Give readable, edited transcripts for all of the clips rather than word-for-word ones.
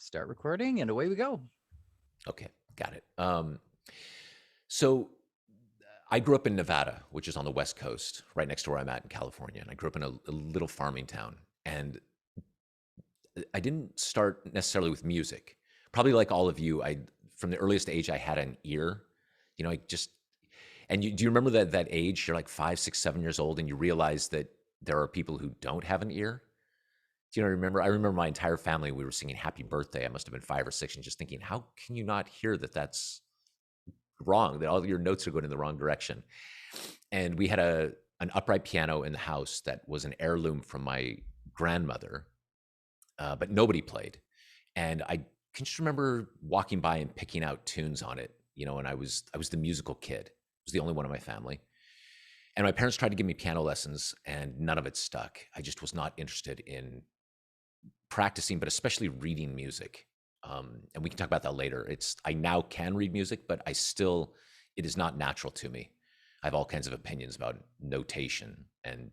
Start recording and away we go. Okay, got it. So I grew up in Nevada, which is on the West Coast, right next to where I'm at in California. And I grew up in a little farming town. And I didn't start necessarily with music. Probably like all of you, I from the earliest age I had an ear. I just do you remember that age? You're like 5, 6, 7 years old, and you realize that there are people who don't have an ear. Do you know? Remember? I remember my entire family. We were singing "Happy Birthday." I must have been 5 or 6, and just thinking, how can you not hear that? That's wrong. That all your notes are going in the wrong direction. And we had an upright piano in the house that was an heirloom from my grandmother, but nobody played. And I can just remember walking by and picking out tunes on it. And I was the musical kid. I was the only one in my family. And my parents tried to give me piano lessons, and none of it stuck. I just was not interested in practicing, but especially reading music. And we can talk about that later. I now can read music, but it is not natural to me. I have all kinds of opinions about notation and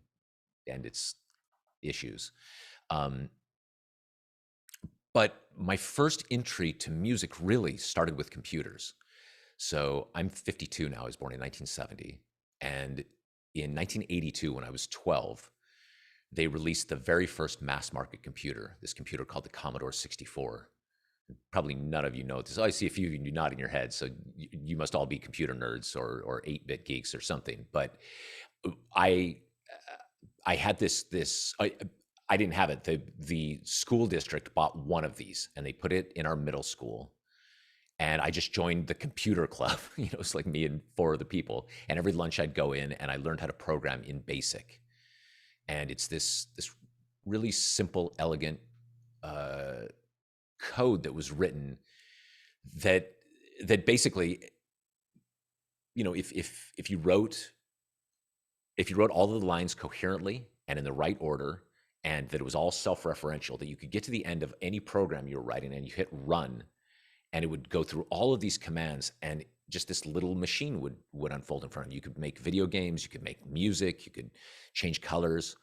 its issues. Um, but my first entry to music really started with computers. So I'm 52 now. I was born in 1970, and in 1982, when I was 12, they released the very first mass market computer. This computer called the Commodore 64. Probably none of you know this. Oh, I see a few of you nodding your heads. So you must all be computer nerds or 8-bit geeks or something. But I I had this I didn't have it. The school district bought one of these, and they put it in our middle school. And I just joined the computer club. It's like me and 4 other people. And every lunch I'd go in and I learned how to program in BASIC. And it's this really simple, elegant code that was written that basically, if you wrote all of the lines coherently and in the right order, and that it was all self-referential, that you could get to the end of any program you were writing and you hit run, and it would go through all of these commands, and just this little machine would unfold in front of you. You could make video games, you could make music, you could change colors.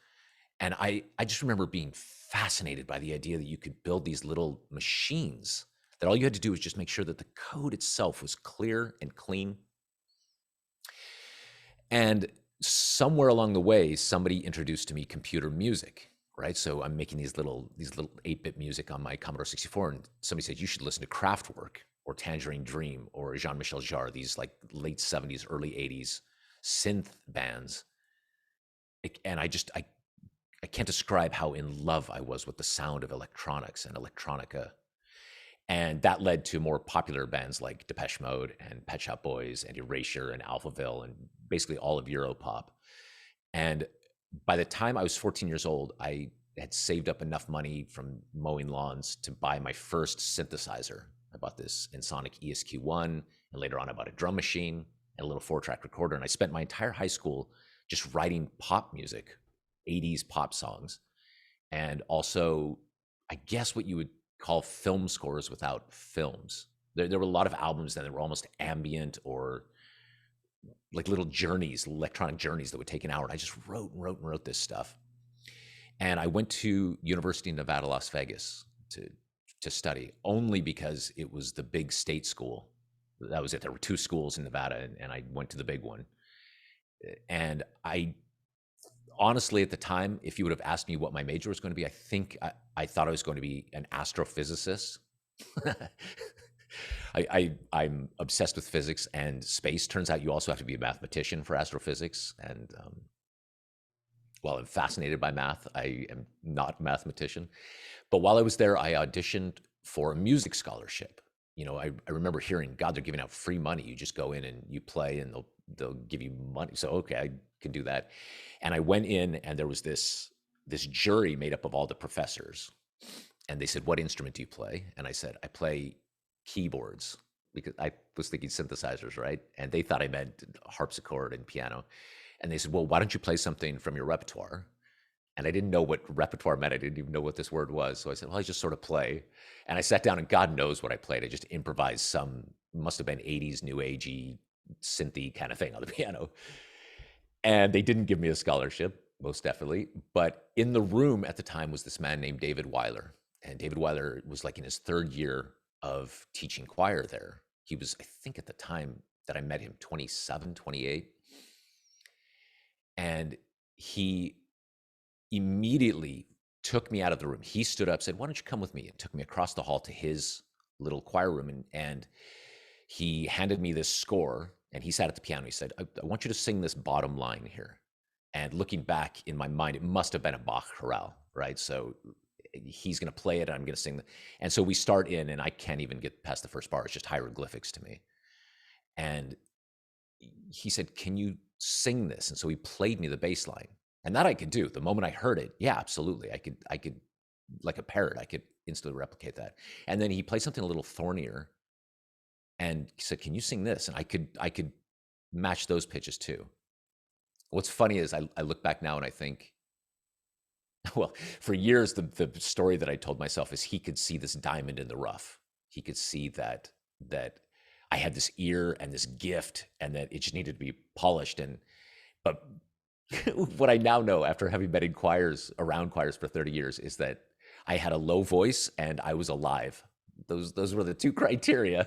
And I just remember being fascinated by the idea that you could build these little machines, that all you had to do was just make sure that the code itself was clear and clean. And somewhere along the way, somebody introduced to me computer music, right? So I'm making these little 8-bit music on my Commodore 64, and somebody said, you should listen to Kraftwerk or Tangerine Dream or Jean-Michel Jarre, these like late 70s, early 80s synth bands. And I can't describe how in love I was with the sound of electronics and electronica. And that led to more popular bands like Depeche Mode and Pet Shop Boys and Erasure and Alphaville and basically all of Europop. And by the time I was 14 years old, I had saved up enough money from mowing lawns to buy my first synthesizer. I bought this Ensoniq ESQ1, and later on I bought a drum machine and a little 4-track recorder. And I spent my entire high school just writing pop music, 80s pop songs, and also, I guess, what you would call film scores without films. There were a lot of albums that were almost ambient or like little journeys, electronic journeys that would take an hour. And I just wrote and wrote and wrote this stuff. And I went to University of Nevada, Las Vegas to study, only because it was the big state school. That was it. There were 2 schools in Nevada, and I went to the big one. And I honestly, at the time, if you would have asked me what my major was going to be, I think I thought I was going to be an astrophysicist. I'm obsessed with physics and space. Turns out you also have to be a mathematician for astrophysics. And while I'm fascinated by math, I am not a mathematician. But while I was there, I auditioned for a music scholarship. I remember hearing, God, they're giving out free money. You just go in and you play, and they'll give you money. So okay, I can do that. And I went in, and there was this jury made up of all the professors, and they said, "What instrument do you play?" And I said, "I play keyboards," because I was thinking synthesizers, right? And they thought I meant harpsichord and piano. And they said, "Well, why don't you play something from your repertoire?" And I didn't know what repertoire meant. I didn't even know what this word was. So I said, well, I just sort of play. And I sat down, and God knows what I played. I just improvised must have been 80s new agey, synthy kind of thing on the piano. And they didn't give me a scholarship, most definitely. But in the room at the time was this man named David Weiler. And David Weiler was like in his third year of teaching choir there. He was, I think at the time that I met him, 27, 28. And he immediately took me out of the room. He stood up, said, "Why don't you come with me?" And took me across the hall to his little choir room. And he handed me this score, and he sat at the piano. He said, I want you to sing this bottom line here. And looking back in my mind, it must have been a Bach chorale, right? So he's going to play it, and I'm going to sing. And so we start in, and I can't even get past the first bar. It's just hieroglyphics to me. And he said, "Can you sing this?" And so he played me the bass line. And that I could do. The moment I heard it, yeah, absolutely. I could, like a parrot, I could instantly replicate that. And then he played something a little thornier, and he said, "Can you sing this?" And I could match those pitches too. What's funny is I look back now and I think, well, for years, the story that I told myself is he could see this diamond in the rough. He could see that I had this ear and this gift, and that it just needed to be polished. But what I now know after having been in choirs, around choirs for 30 years, is that I had a low voice and I was alive. Those were the two criteria.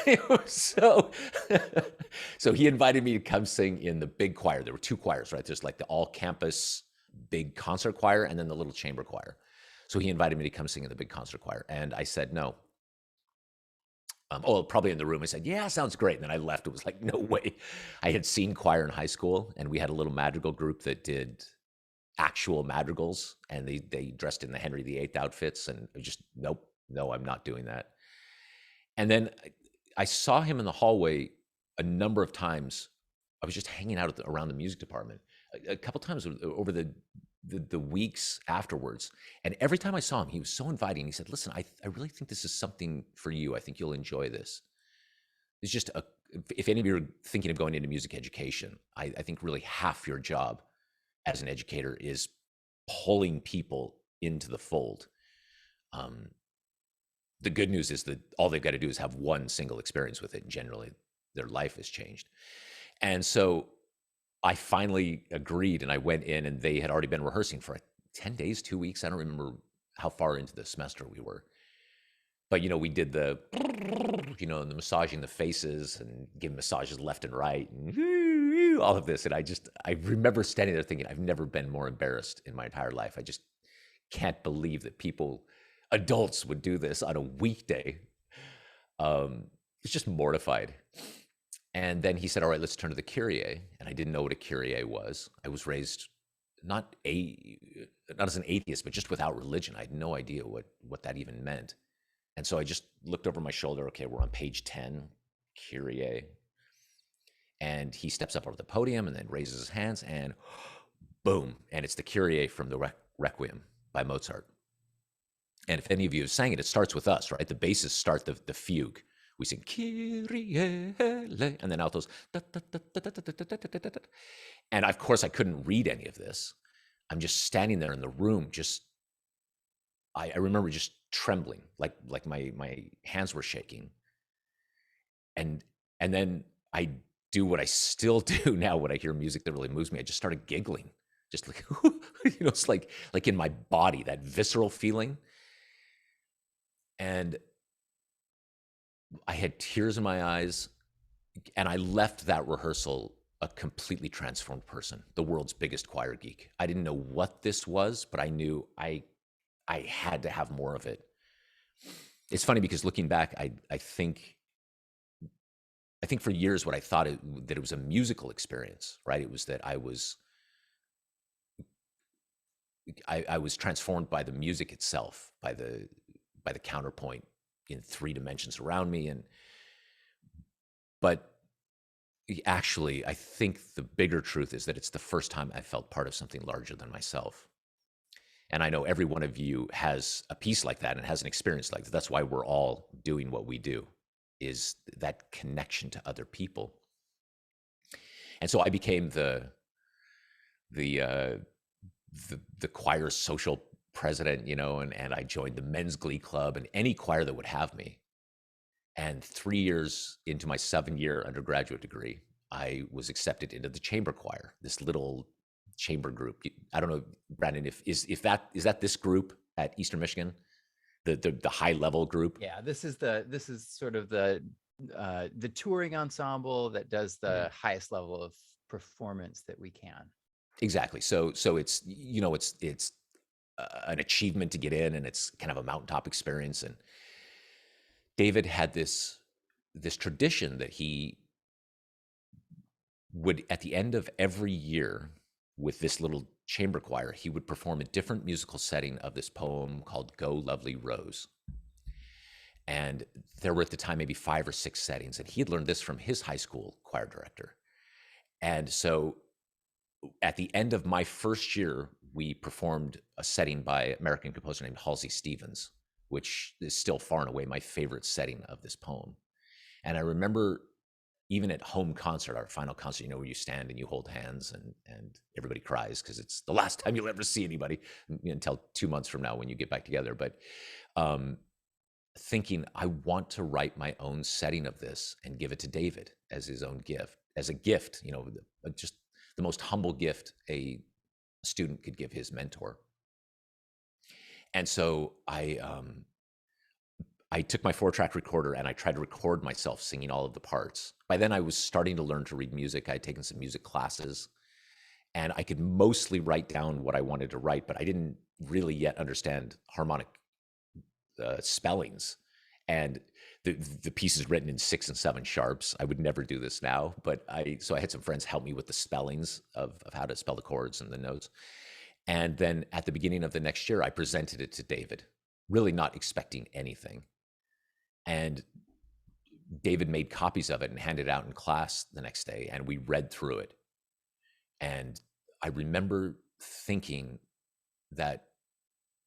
It was so he invited me to come sing in the big choir. There were two choirs, right? There's like the all campus big concert choir and then the little chamber choir. So he invited me to come sing in the big concert choir, and I said no. Probably in the room, I said, "Yeah, sounds great." And then I left. It was like, no way. I had seen choir in high school, and we had a little madrigal group that did actual madrigals, and they dressed in the Henry VIII outfits, and just, nope, no, I'm not doing that. And then I saw him in the hallway a number of times. I was just hanging out around the music department a couple times over the weeks afterwards. And every time I saw him, he was so inviting. He said, "Listen, I really think this is something for you. I think you'll enjoy this." It's just if any of you are thinking of going into music education, I think really half your job as an educator is pulling people into the fold. The good news is that all they've got to do is have one single experience with it, and generally their life has changed. And so I finally agreed, and I went in, and they had already been rehearsing for 10 days, 2 weeks. I don't remember how far into the semester we were. But, we did the, and the massaging the faces and giving massages left and right and all of this. And I remember standing there thinking, I've never been more embarrassed in my entire life. I just can't believe that adults would do this on a weekday. It's just mortified. And then he said, "All right, let's turn to the Kyrie." And I didn't know what a Kyrie was. I was raised not as an atheist, but just without religion. I had no idea what that even meant. And so I just looked over my shoulder. Okay, we're on page 10, Kyrie. And he steps up over the podium and then raises his hands, and boom. And it's the Kyrie from the Requiem by Mozart. And if any of you have sang it, it starts with us, right? The basses start the fugue. We sing Kyrie, and then altos. And of course, I couldn't read any of this. I'm just standing there in the room, I remember just trembling, like my hands were shaking. And then I do what I still do now when I hear music that really moves me. I just started giggling, just like, it's like in my body, that visceral feeling. And I had tears in my eyes, and I left that rehearsal a completely transformed person, the world's biggest choir geek. I didn't know what this was, but I knew I had to have more of it. It's funny because looking back, I think for years what I thought that it was a musical experience, right? It was that I was transformed by the music itself, by the counterpoint in 3 dimensions around me. But actually, I think the bigger truth is that it's the first time I felt part of something larger than myself. And I know every one of you has a piece like that and has an experience like that. That's why we're all doing what we do, is that connection to other people. And so I became the choir's social president, and I joined the men's glee club and any choir that would have me. And 3 years into my 7-year undergraduate degree, I was accepted into the chamber choir, this little chamber group. I don't know, Brandon, is that this group at Eastern Michigan? the high level group. Yeah, this is sort of the touring ensemble that does the highest level of performance that we can. Exactly. So it's, it's an achievement to get in, and it's kind of a mountaintop experience. And David had this tradition that he would, at the end of every year, with this little chamber choir, he would perform a different musical setting of this poem called Go Lovely Rose. And there were at the time maybe 5 or 6 settings, and he had learned this from his high school choir director. And so at the end of my first year, we performed a setting by American composer named Halsey Stevens, which is still far and away my favorite setting of this poem. And I remember, even at home concert, our final concert, where you stand and you hold hands, and everybody cries because it's the last time you'll ever see anybody until 2 months from now when you get back together. But thinking, I want to write my own setting of this and give it to David as his own gift, as a gift, just the most humble gift a student could give his mentor. And so I took my 4-track recorder and I tried to record myself singing all of the parts. By then I was starting to learn to read music. I had taken some music classes, and I could mostly write down what I wanted to write, but I didn't really yet understand harmonic spellings. And the piece is written in 6 and 7 sharps. I would never do this now, but so I had some friends help me with the spellings of how to spell the chords and the notes. And then at the beginning of the next year, I presented it to David, really not expecting anything. And David made copies of it and handed it out in class the next day, and we read through it. And I remember thinking that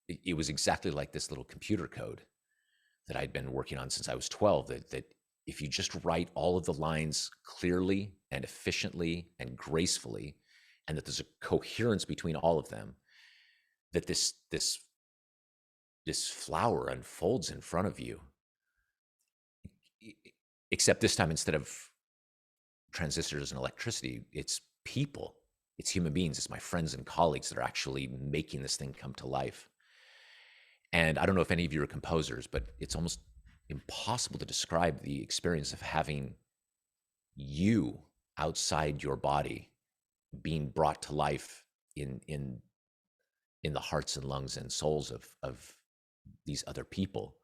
it was exactly like this little computer code that I'd been working on since I was 12, that if you just write all of the lines clearly and efficiently and gracefully, and that there's a coherence between all of them, that this flower unfolds in front of you. Except this time, instead of transistors and electricity, it's people, it's human beings, it's my friends and colleagues that are actually making this thing come to life. And I don't know if any of you are composers, but it's almost impossible to describe the experience of having you outside your body being brought to life in the hearts and lungs and souls of these other people.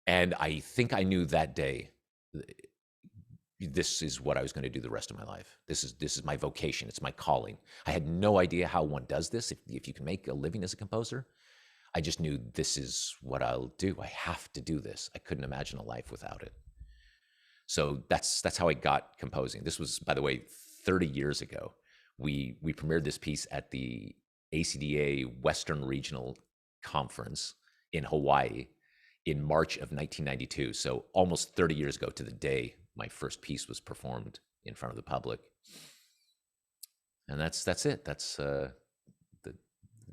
And I think I knew that day, this is what I was going to do the rest of my life. This is my vocation. It's my calling. I had no idea how one does this. If you can make a living as a composer, I just knew this is what I'll do. I have to do this. I couldn't imagine a life without it. So that's how I got composing. This was, by the way, 30 years ago. We premiered this piece at the ACDA Western Regional Conference in Hawaii in March of 1992. So almost 30 years ago to the day, my first piece was performed in front of the public. And that's it. That's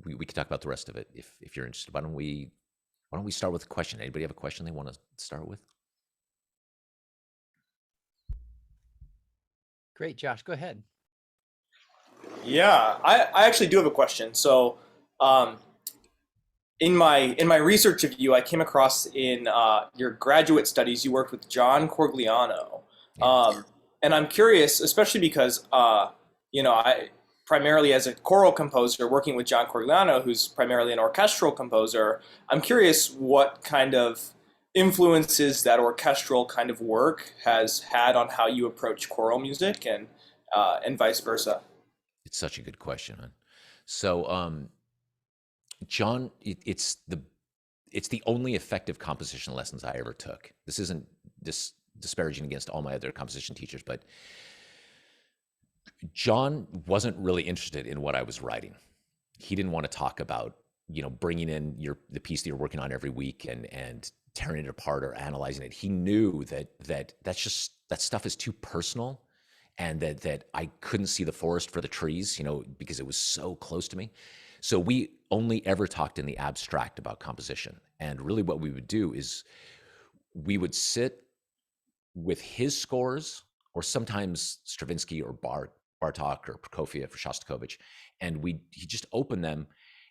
we could talk about the rest of it if you're interested. Why don't we start with a question? Anybody have a question they want to start with? Great, Josh, go ahead. Yeah, I actually do have a question. So, in my research of you, I came across in your graduate studies you worked with John Corgliano, and I'm curious, especially because I primarily as a choral composer working with John Corgliano, who's primarily an orchestral composer. I'm curious what kind of influences that orchestral kind of work has had on how you approach choral music, and vice versa. It's such a good question, man. So, John, it's the only effective composition lessons I ever took. This isn't disparaging against all my other composition teachers, but John wasn't really interested in what I was writing. He didn't want to talk about, bringing in the piece that you're working on every week and tearing it apart or analyzing it. He knew that stuff is too personal, and that I couldn't see the forest for the trees, because it was so close to me. So we only ever talked in the abstract about composition. And really what we would do is we would sit with his scores, or sometimes Stravinsky or Bartok or Prokofiev or Shostakovich, and he just opened them,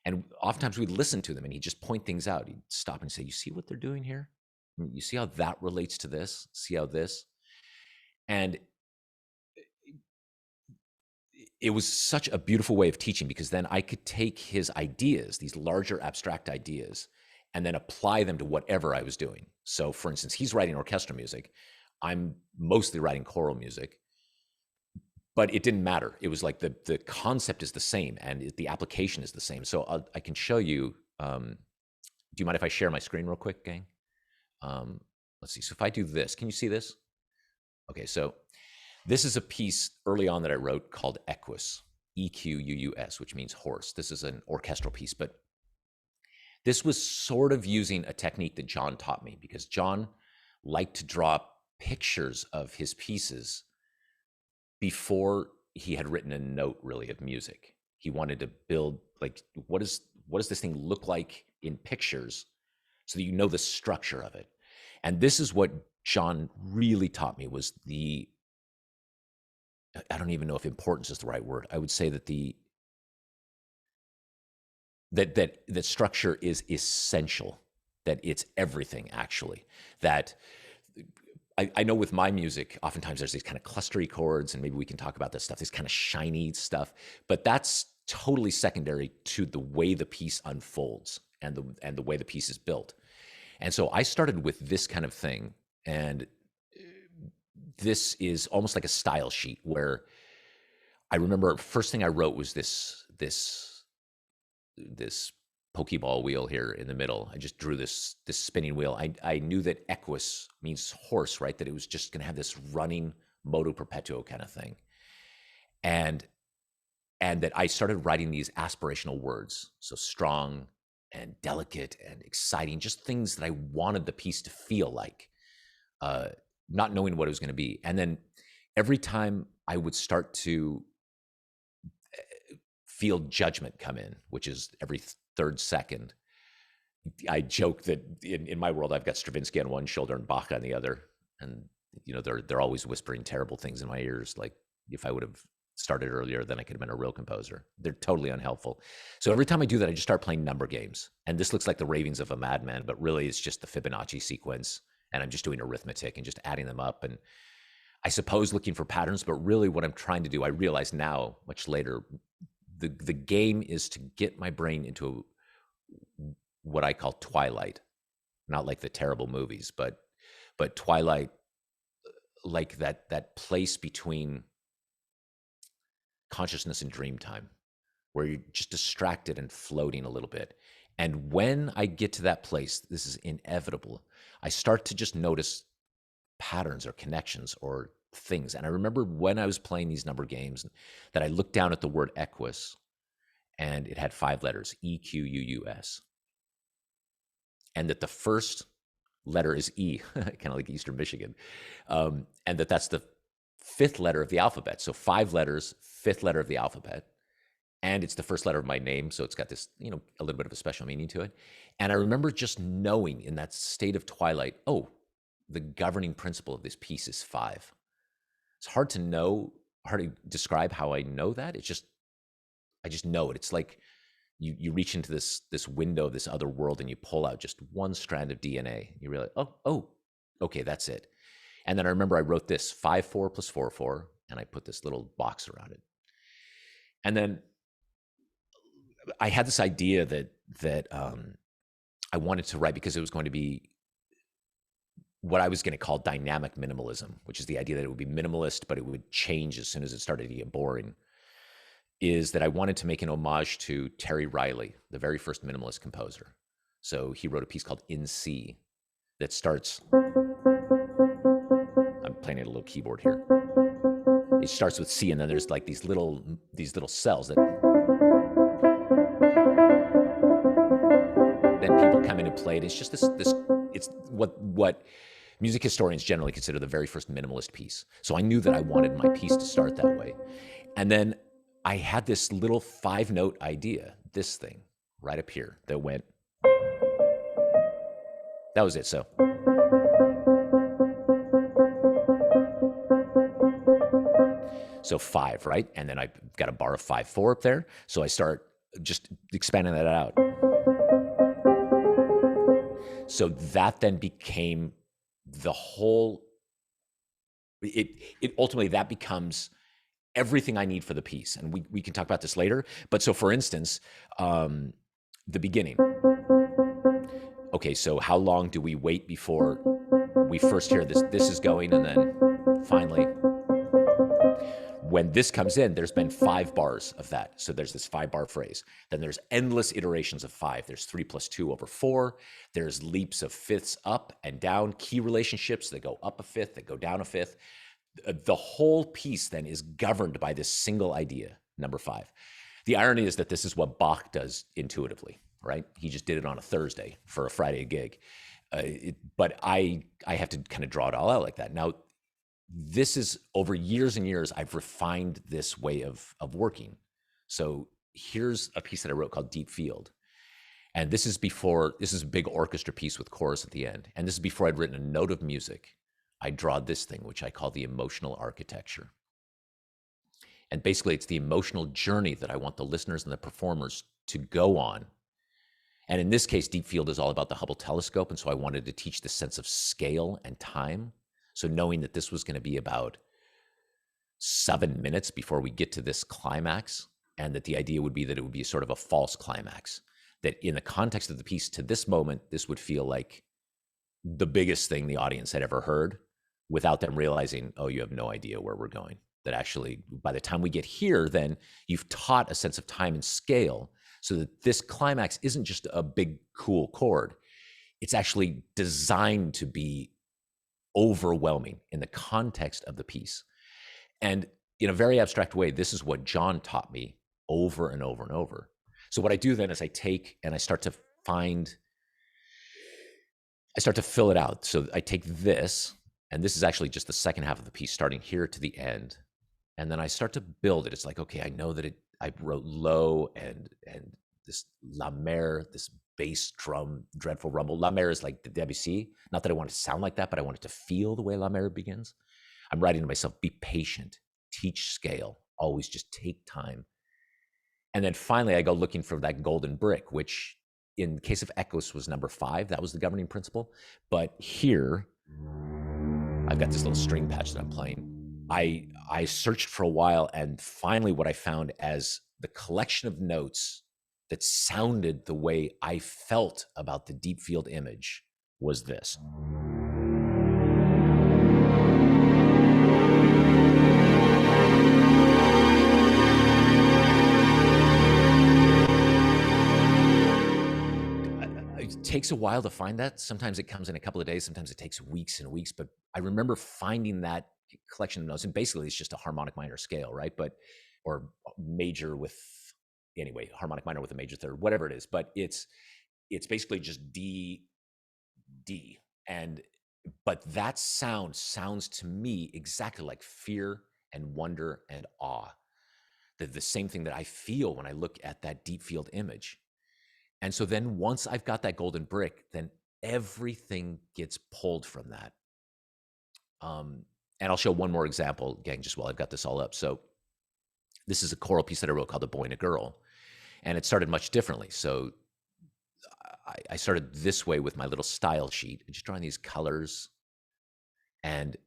And oftentimes we'd listen to them and he'd just point things out. He'd stop and say, you see what they're doing here? You see how that relates to this? See how this? And it was such a beautiful way of teaching, because then I could take his ideas, these larger abstract ideas, and then apply them to whatever I was doing. So for instance, he's writing orchestral music. I'm mostly writing choral music, but it didn't matter. It was like the concept is the same and the application is the same. So I can show you, do you mind if I share my screen real quick, gang? Let's see. So if I do this, can you see this? Okay, so this is a piece early on that I wrote called Equus, E-Q-U-U-S, which means horse. This is an orchestral piece, but this was sort of using a technique that John taught me, because John liked to draw pictures of his pieces before he had written a note really of music. He wanted to build, like, what does this thing look like in pictures so that you know the structure of it. And this is what John really taught me, was I don't even know if importance is the right word. I would say that that structure is essential, that it's everything, actually. That I know with my music, oftentimes there's these kind of clustery chords, and maybe we can talk about this stuff, this kind of shiny stuff, but that's totally secondary to the way the piece unfolds and the way the piece is built. And so I started with this kind of thing, and this is almost like a style sheet, where I remember first thing I wrote was this Pokeball wheel here in the middle. I just drew this spinning wheel. I knew that equus means horse, right? That it was just going to have this running motu perpetuo kind of thing. And that I started writing these aspirational words. So strong and delicate and exciting, just things that I wanted the piece to feel like, not knowing what it was going to be. And then every time I would start to feel judgment come in, which is every third second, I joke that in my world, I've got Stravinsky on one shoulder and Bach on the other. And, you know, they're always whispering terrible things in my ears. Like, if I would have started earlier, then I could have been a real composer. They're totally unhelpful. So every time I do that, I just start playing number games. And this looks like the ravings of a madman, but really it's just the Fibonacci sequence. And I'm just doing arithmetic and just adding them up. And I suppose looking for patterns, but really what I'm trying to do, I realize now, much later, the game is to get my brain into what I call twilight. Not like the terrible movies, but twilight, like that place between consciousness and dream time, where you're just distracted and floating a little bit. And when I get to that place, this is inevitable, I start to just notice patterns or connections or things. And I remember when I was playing these number games that I looked down at the word equus, and it had 5 letters, E-Q-U-U-S. And that the first letter is E, kind of like Eastern Michigan. And that's the 5th letter of the alphabet. So 5 letters, 5th letter of the alphabet. And it's the first letter of my name. So it's got this, you know, a little bit of a special meaning to it. And I remember just knowing in that state of twilight, oh, the governing principle of this piece is 5. It's hard to describe how I know that. I just know it. It's like you reach into this window, this other world, and you pull out just one strand of DNA. You realize, oh, okay, that's it. And then I remember I wrote this 5-4 plus 4-4, and I put this little box around it. And then I had this idea that I wanted to write, because it was going to be what I was going to call dynamic minimalism, which is the idea that it would be minimalist, but it would change as soon as it started to get boring. Is that I wanted to make an homage to Terry Riley, the very first minimalist composer. So he wrote a piece called In C that starts, I'm playing at a little keyboard here. It starts with C, and then there's like these little cells that then people come in and play it. It's just this it's what music historians generally consider the very first minimalist piece. So I knew that I wanted my piece to start that way. And then I had this little 5-note idea, this thing right up here that went, that was it. So So 5, right? And then I've got a bar of 5-4 up there. So I start just expanding that out. So that then became the whole, it ultimately, that becomes everything I need for the piece. And we can talk about this later. But so for instance, the beginning. Okay, so how long do we wait before we first hear this? This is going, and then finally, when this comes in, there's been 5 bars of that. So there's this 5-bar phrase. Then there's endless iterations of 5. There's 3 + 2 over 4. There's leaps of fifths up and down, key relationships that go up a fifth, that go down a fifth. The whole piece then is governed by this single idea, number 5. The irony is that this is what Bach does intuitively, right? He just did it on a Thursday for a Friday gig. But I have to kind of draw it all out like that. Now, this is over years and years, I've refined this way of working. So here's a piece that I wrote called Deep Field. And this is a big orchestra piece with chorus at the end. And this is before I'd written a note of music. I draw this thing, which I call the emotional architecture. And basically, it's the emotional journey that I want the listeners and the performers to go on. And in this case, Deep Field is all about the Hubble telescope. And so I wanted to teach the sense of scale and time. So knowing that this was going to be about 7 minutes before we get to this climax, and that the idea would be that it would be sort of a false climax, that in the context of the piece to this moment, this would feel like the biggest thing the audience had ever heard, without them realizing, oh, you have no idea where we're going. That actually, by the time we get here, then you've taught a sense of time and scale, so that this climax isn't just a big, cool chord. It's actually designed to be overwhelming in the context of the piece. And in a very abstract way, this is what John taught me over and over and over. So what I do then is I take and I start to fill it out. So I take this, and this is actually just the second half of the piece, starting here to the end. And then I start to build it. It's like, okay, I know that I wrote low and this La Mer, this bass drum, dreadful rumble. La Mer is like the Debussy. Not that I want it to sound like that, but I want it to feel the way La Mer begins. I'm writing to myself, be patient, teach scale, always just take time. And then finally, I go looking for that golden brick, which in the case of Echoes was number 5. That was the governing principle. But here, I've got this little string patch that I'm playing. I searched for a while, and finally what I found as the collection of notes that sounded the way I felt about the deep field image was this. It takes a while to find that. Sometimes it comes in a couple of days, sometimes it takes weeks and weeks, but I remember finding that collection of notes, and basically it's just a harmonic minor scale, right? Or major with, anyway, harmonic minor with a major third, whatever it is, but it's basically just D, but that sounds to me exactly like fear and wonder and awe. The same thing that I feel when I look at that deep field image. And so then once I've got that golden brick, then everything gets pulled from that. And I'll show one more example, gang, just while I've got this all up. So this is a choral piece that I wrote called A Boy and a Girl. And it started much differently. So I started this way with my little style sheet, just drawing these colors. And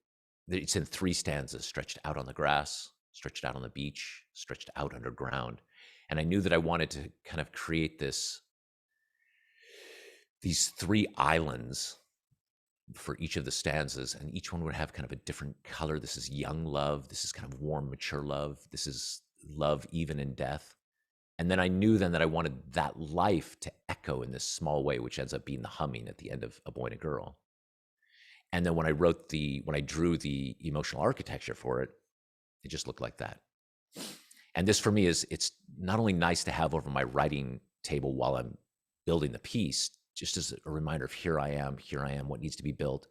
it's in 3 stanzas, stretched out on the grass, stretched out on the beach, stretched out underground. And I knew that I wanted to kind of create these 3 islands for each of the stanzas, and each one would have kind of a different color. This is young love. This is kind of warm, mature love. This is love even in death. And then I knew then that I wanted that life to echo in this small way, which ends up being the humming at the end of A Boy and a Girl. And then when I drew the emotional architecture for it, it just looked like that. And this for me it's not only nice to have over my writing table while I'm building the piece, just as a reminder of here I am, what needs to be built,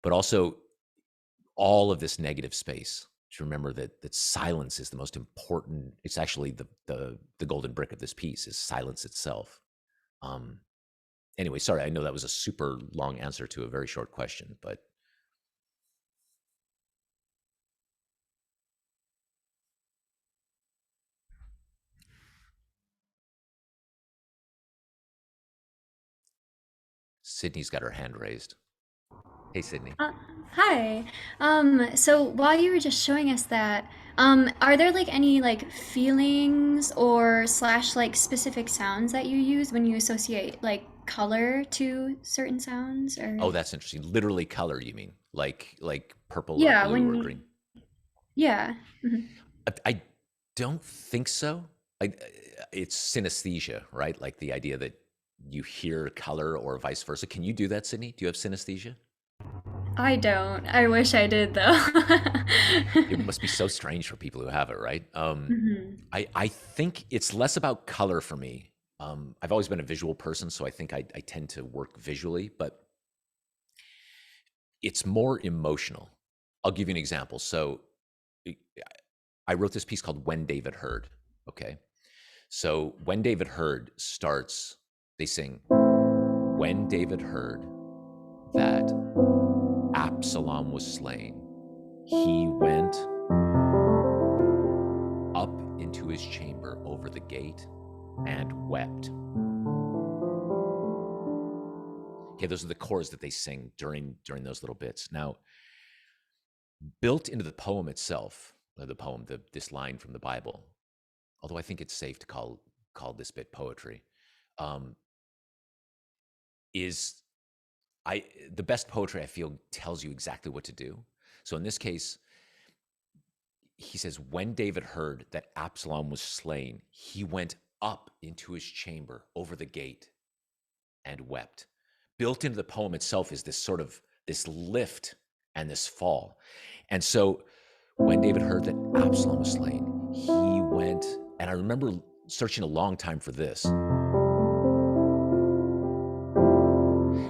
but also all of this negative space, to remember that silence is the most important. It's actually the golden brick of this piece is silence itself. Anyway, sorry, I know that was a super long answer to a very short question, but Sydney's got her hand raised. Hey, Sydney. Uh, Hi. So while you were just showing us that, are there like any like feelings or slash like specific sounds that you use when you associate like color to certain sounds or Oh, that's interesting. Literally color, you mean? Like purple or yeah, blue or green? yeah. Mhm. I don't think so. It's synesthesia, right? Like the idea that you hear color or vice versa. Can you do that, Sydney? Do you have synesthesia? I don't. I wish I did though. It must be so strange for people who have it, right? Mhm. I think it's less about color for me. I've always been a visual person, so I think I tend to work visually, but it's more emotional. I'll give you an example. So I I wrote this piece called When David Heard. Okay. So When David Heard starts, they sing, When David heard that Absalom was slain, he went up into his chamber over the gate and wept. Okay, those are the chords that they sing during those little bits. Now, built into the poem itself, this line from the Bible, although I think it's safe to call this bit poetry, um, is I the best poetry I feel tells you exactly what to do. So in this case, he says, when David heard that Absalom was slain, he went up into his chamber over the gate and wept. Built into the poem itself is this sort of this lift and this fall. And so when David heard that Absalom was slain, he went, and I remember searching a long time for this.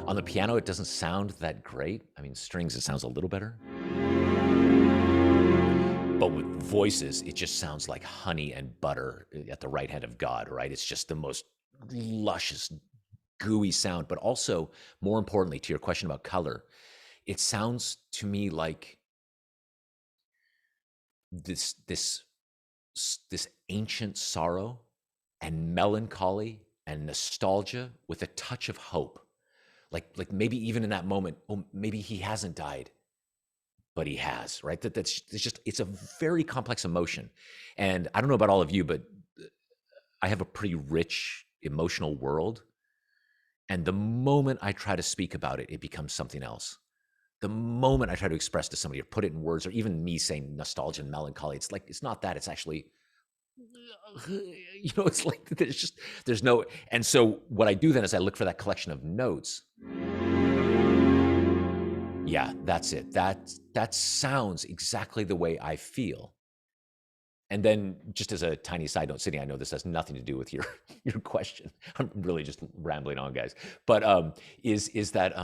On the piano, it doesn't sound that great. I mean, strings, it sounds a little better. But with voices, it just sounds like honey and butter at the right hand of God, right? It's just the most luscious, gooey sound. But also, more importantly, to your question about color, it sounds to me like this ancient sorrow and melancholy and nostalgia with a touch of hope. Like maybe even in that moment, oh, maybe he hasn't died, but he has, right? It's a very complex emotion. And I don't know about all of you, but I have a pretty rich emotional world. And the moment I try to speak about it, it becomes something else. The moment I try to express to somebody or put it in words, or even me saying nostalgia and melancholy, it's like, it's not that, it's actually, it's like there's no. And so what I do then is I look for that collection of notes. Yeah, that's it. That sounds exactly the way I feel. And then just as a tiny side note, Sydney, I know this has nothing to do with your your question. I'm really just rambling on, guys. But is that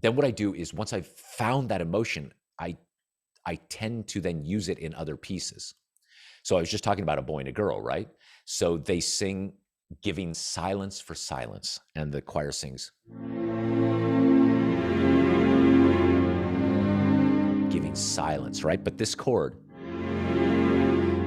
then what I do is once I've found that emotion, I tend to then use it in other pieces. So I was just talking about a boy and a girl, right? So they sing giving silence for silence, and the choir sings giving silence, right? But this chord,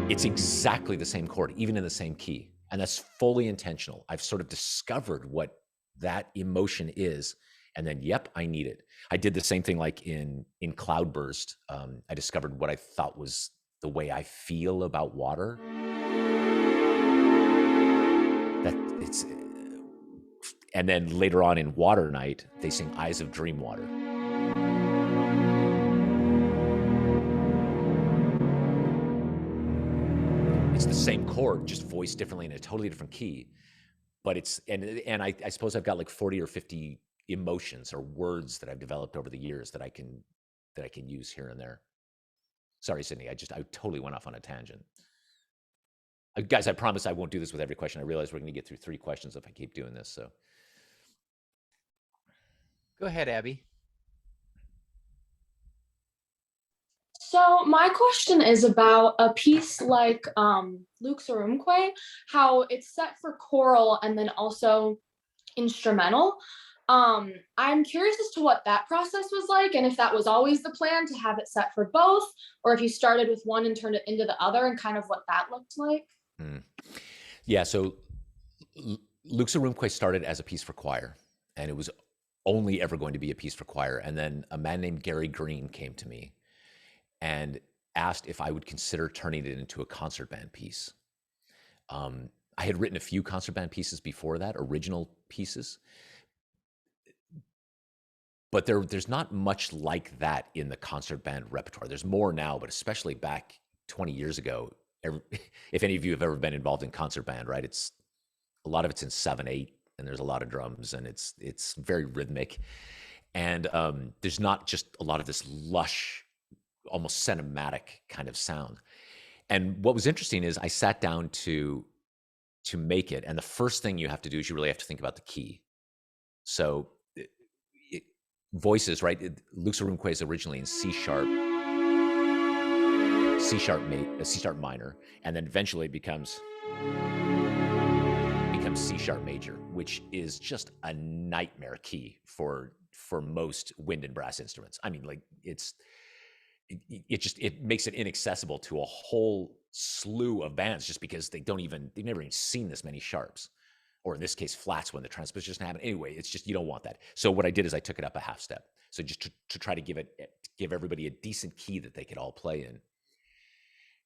it's exactly the same chord, even in the same key. And that's fully intentional. I've sort of discovered what that emotion is. And then, yep, I need it. I did the same thing like in Cloudburst. I discovered what I thought was the way I feel about water. That it's, and then later on in Water Night, they sing Eyes of Dream Water. It's the same chord, just voiced differently in a totally different key. But it's, and I suppose I've got like 40 or 50 emotions or words that I've developed over the years that I can use here and there. Sorry, Sydney, I totally went off on a tangent. Guys, I promise I won't do this with every question. I realize we're going to get through 3 questions if I keep doing this. So Go ahead, Abby. So my question is about a piece like Luke's Orumque, how it's set for choral and then also instrumental. I'm curious as to what that process was like, and if that was always the plan to have it set for both, or if you started with one and turned it into the other, and kind of what that looked like. Yeah, so Luke's Orumque started as a piece for choir, and it was only ever going to be a piece for choir. And then a man named Gary Green came to me and asked if I would consider turning it into a concert band piece. I had written a few concert band pieces before that, original pieces, but there's not much like that in the concert band repertoire. There's more now, but especially back 20 years ago, if any of you have ever been involved in concert band, right? It's a lot of it's in 7/8, and there's a lot of drums, and it's very rhythmic, and there's not just a lot of this lush, almost cinematic kind of sound. And what was interesting is I sat down to make it, and the first thing you have to do is you really have to think about the key. So voices, right? Lux Orumque is originally in C sharp minor, and then eventually becomes C sharp major, which is just a nightmare key for most wind and brass instruments. I mean, like it makes it inaccessible to a whole slew of bands just because they've never even seen this many sharps, or in this case flats when the transposition happened. Anyway, it's just, you don't want that. So what I did is I took it up a half step. So just to try to give everybody a decent key that they could all play in.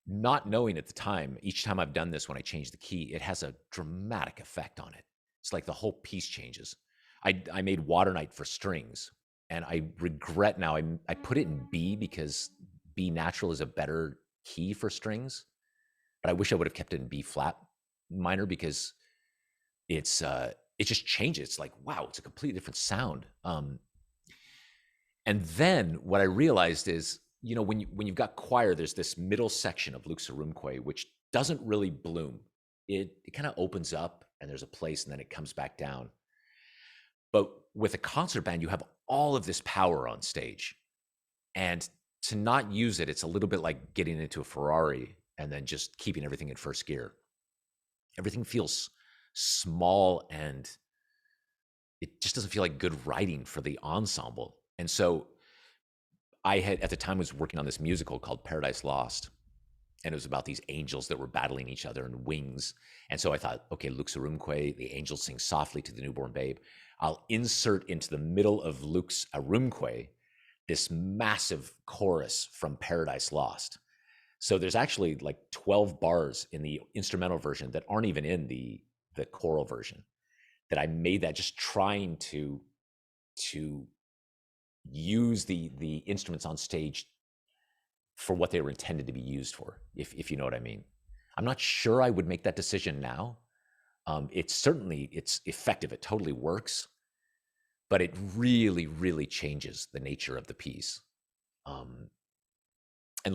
Not knowing at the time, each time I've done this, when I change the key, it has a dramatic effect on it. It's like the whole piece changes. I made Water Night for strings, and I regret now I put it in B because B natural is a better key for strings, but I wish I would have kept it in B flat minor because it just changes. It's like, wow, it's a completely different sound. And then what I realized is, when you've got choir, there's this middle section of Lux Orumque, which doesn't really bloom. It kind of opens up and there's a place and then it comes back down. But with a concert band, you have all of this power on stage. And to not use it, it's a little bit like getting into a Ferrari and then just keeping everything in first gear. Everything feels small and it just doesn't feel like good writing for the ensemble. And so I had, at the time, was working on this musical called Paradise Lost. And it was about these angels that were battling each other in wings. And so I thought, okay, Lux Orumque, the angels sing softly to the newborn babe. I'll insert into the middle of Lux Orumque this massive chorus from Paradise Lost. So there's actually like 12 bars in the instrumental version that aren't even in the choral version, that I made that just trying to use the instruments on stage for what they were intended to be used for, if you know what I mean. I'm not sure I would make that decision now. It's effective. It totally works, but it really, really changes the nature of the piece. And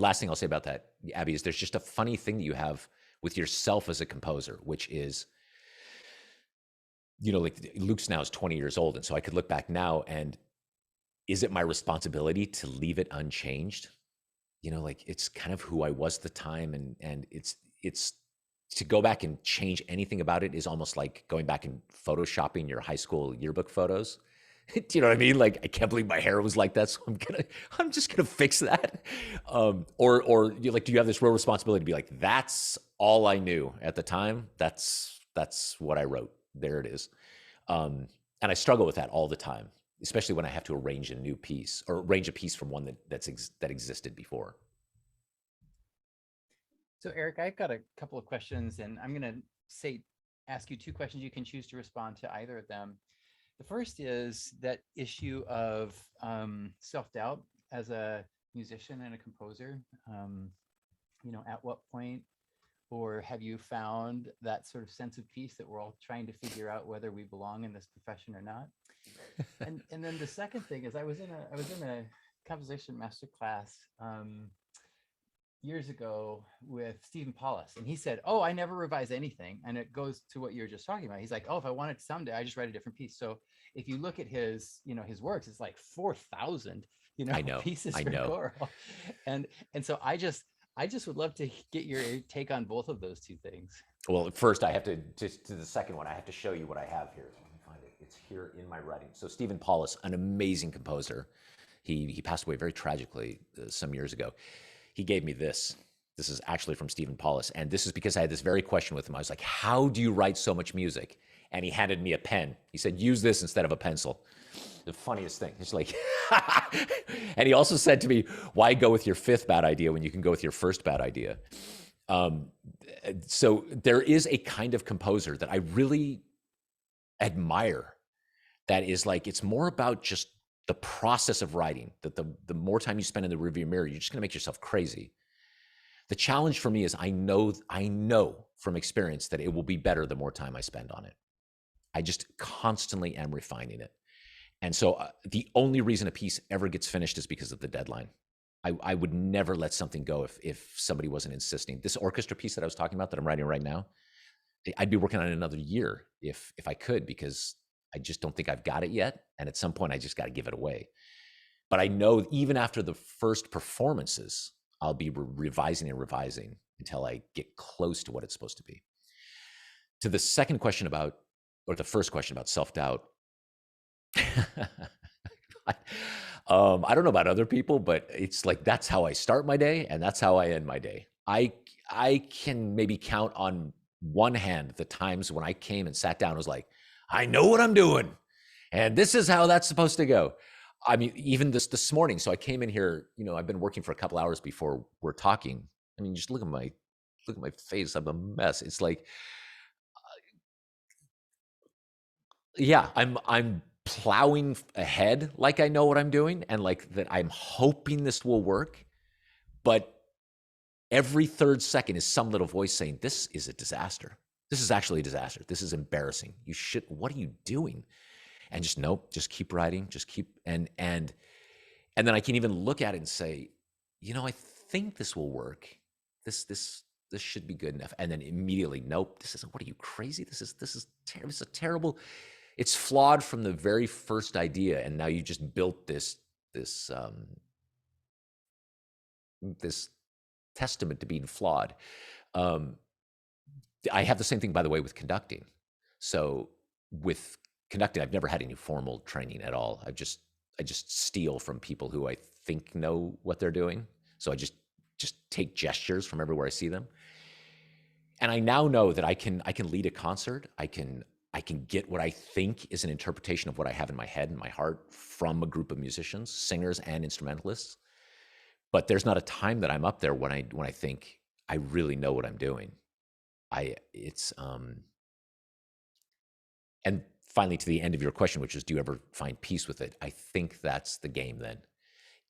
last thing I'll say about that, Abby, is there's just a funny thing that you have with yourself as a composer, which is, like Luke's now is 20 years old. And so I could look back now and, is it my responsibility to leave it unchanged? Like it's kind of who I was at the time. And it's to go back and change anything about it is almost like going back and photoshopping your high school yearbook photos. Do you know what I mean? Like, I can't believe my hair was like that, so I'm just gonna fix that. Or do you have this real responsibility to be like, that's all I knew at the time. That's what I wrote. There it is. And I struggle with that all the time, especially when I have to arrange a new piece or arrange a piece from one that existed before. So Eric, I've got a couple of questions, and I'm gonna ask you two questions. You can choose to respond to either of them. The first is that issue of self-doubt as a musician and a composer. At what point, or have you found that sort of sense of peace that we're all trying to figure out whether we belong in this profession or not? And then the second thing is, I was in a composition master class years ago with Stephen Paulus, and he said, "Oh, I never revise anything," and it goes to what you were just talking about. He's like, "Oh, if I wanted someday, I just write a different piece." So if you look at his works, it's like 4,000 pieces for choral, and so I just would love to get your take on both of those two things. Well, first I have to the second one. I have to show you what I have here. Let me find it. It's here in my writing. So Stephen Paulus, an amazing composer. He passed away very tragically some years ago. He gave me this. This is actually from Stephen Paulus. And this is because I had this very question with him. I was like, how do you write so much music? and he handed me a pen. He said, use this instead of a pencil. The funniest thing. It's like, and he also said to me, why go with your fifth bad idea when you can go with your first bad idea? So there is a kind of composer that I really admire that is like, it's more about just the process of writing, that the more time you spend in the rearview mirror, you're just going to make yourself crazy. The challenge for me is I know from experience that it will be better the more time I spend on it. I just constantly am refining it. And so the only reason a piece ever gets finished is because of the deadline. I would never let something go if somebody wasn't insisting. This orchestra piece that I was talking about that I'm writing right now, I'd be working on it another year if I could, because I just don't think I've got it yet. And at some point I just got to give it away. But I know even after the first performances, I'll be revising and revising until I get close to what it's supposed to be. To the second question about, or the first question about self-doubt, I don't know about other people, but it's like, that's how I start my day and that's how I end my day. I can maybe count on one hand the times when I came and sat down and was like, I know what I'm doing and this is how that's supposed to go. I mean, even this morning. So I came in here, I've been working for a couple hours before we're talking. I mean, just look at my face. I'm a mess. It's like, yeah, I'm plowing ahead like I know what I'm doing and like that I'm hoping this will work. But every third second is some little voice saying, this is a disaster. This is actually a disaster. This is embarrassing. What are you doing? And just, nope, just keep writing, just keep, and then I can even look at it and say, I think this will work. This should be good enough. And then immediately, nope, this isn't, what are you, crazy? This is a terrible, it's flawed from the very first idea. And now you just built this testament to being flawed. I have the same thing, by the way, with conducting. So with conducting, I've never had any formal training at all. I just steal from people who I think know what they're doing. So I just take gestures from everywhere I see them. And I now know that I can lead a concert. I can get what I think is an interpretation of what I have in my head and my heart from a group of musicians, singers and instrumentalists. But there's not a time that I'm up there when I think I really know what I'm doing. And finally, to the end of your question, which is, do you ever find peace with it? I think that's the game then,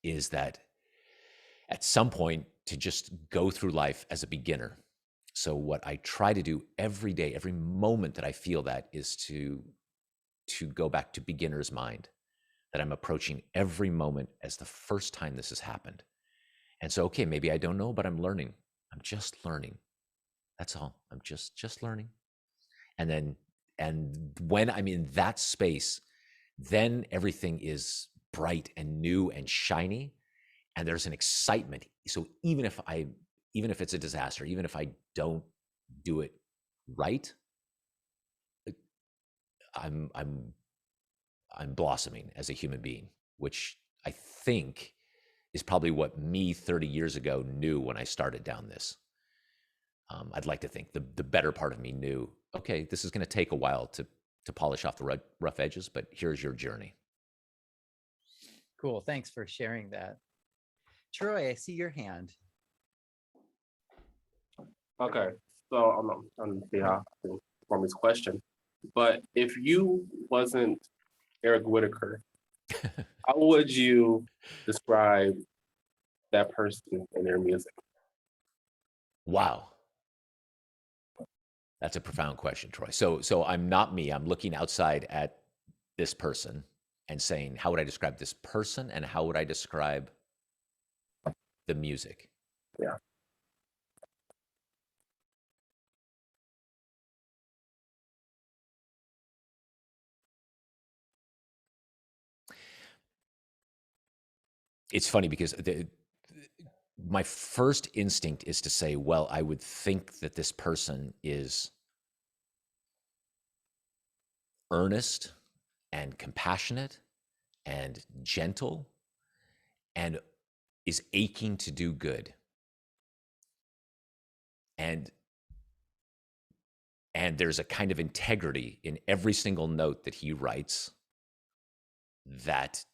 is that at some point to just go through life as a beginner. So what I try to do every day, every moment that I feel that, is to go back to beginner's mind, that I'm approaching every moment as the first time this has happened. And so, okay, maybe I don't know, but I'm learning. I'm just learning. That's all. I'm just learning. And when I'm in that space, then everything is bright and new and shiny, and there's an excitement. So even if it's a disaster, even if I don't do it right, I'm blossoming as a human being, which I think is probably what me 30 years ago knew when I started down this. I'd like to think the better part of me knew, okay, this is going to take a while to polish off the rough edges, but here's your journey. Cool. Thanks for sharing that. Troy, I see your hand. Okay, so I'm on behalf of this question, but if you wasn't Eric Whitacre, how would you describe that person in their music? Wow. That's a profound question, Troy. So I'm not me. I'm looking outside at this person and saying, how would I describe this person and how would I describe the music? Yeah. It's funny because my first instinct is to say, well, I would think that this person is earnest and compassionate and gentle and is aching to do good. And And there's a kind of integrity in every single note that he writes that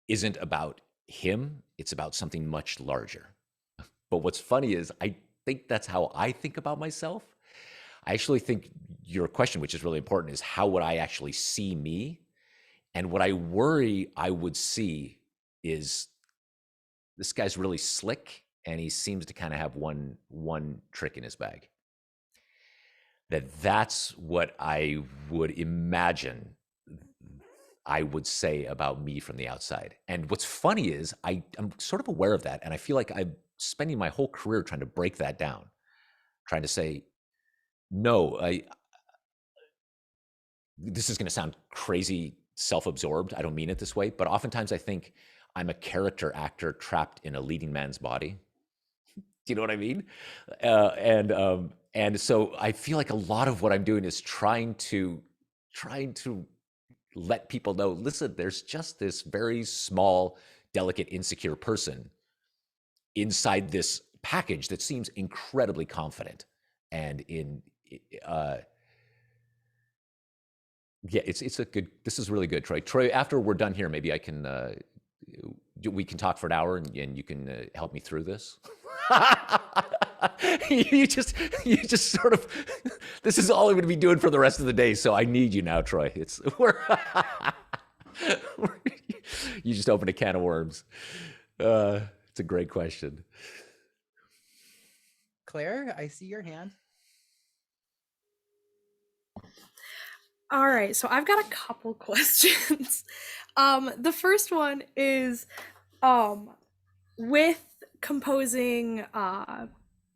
isn't about him, it's about something much larger. But what's funny is I think that's how I think about myself. I actually think your question, which is really important, is how would I actually see me? And what I worry I would see is this guy's really slick and he seems to kind of have one trick in his bag. That's what I would imagine I would say about me from the outside. And what's funny is I'm sort of aware of that. And I feel like I'm spending my whole career trying to break that down, trying to say, no, this is going to sound crazy self-absorbed. I don't mean it this way, but oftentimes I think I'm a character actor trapped in a leading man's body. Do you know what I mean? And so I feel like a lot of what I'm doing is trying to let people know, listen, there's just this very small, delicate, insecure person inside this package that seems incredibly confident. And this is really good, Troy. Troy, after we're done here, maybe we can talk for an hour and you can help me through this. you just sort of, this is all I'm going to be doing for the rest of the day. So I need you now, Troy. You just opened a can of worms. It's a great question. Claire, I see your hand. All right, so I've got a couple questions. The first one is, with composing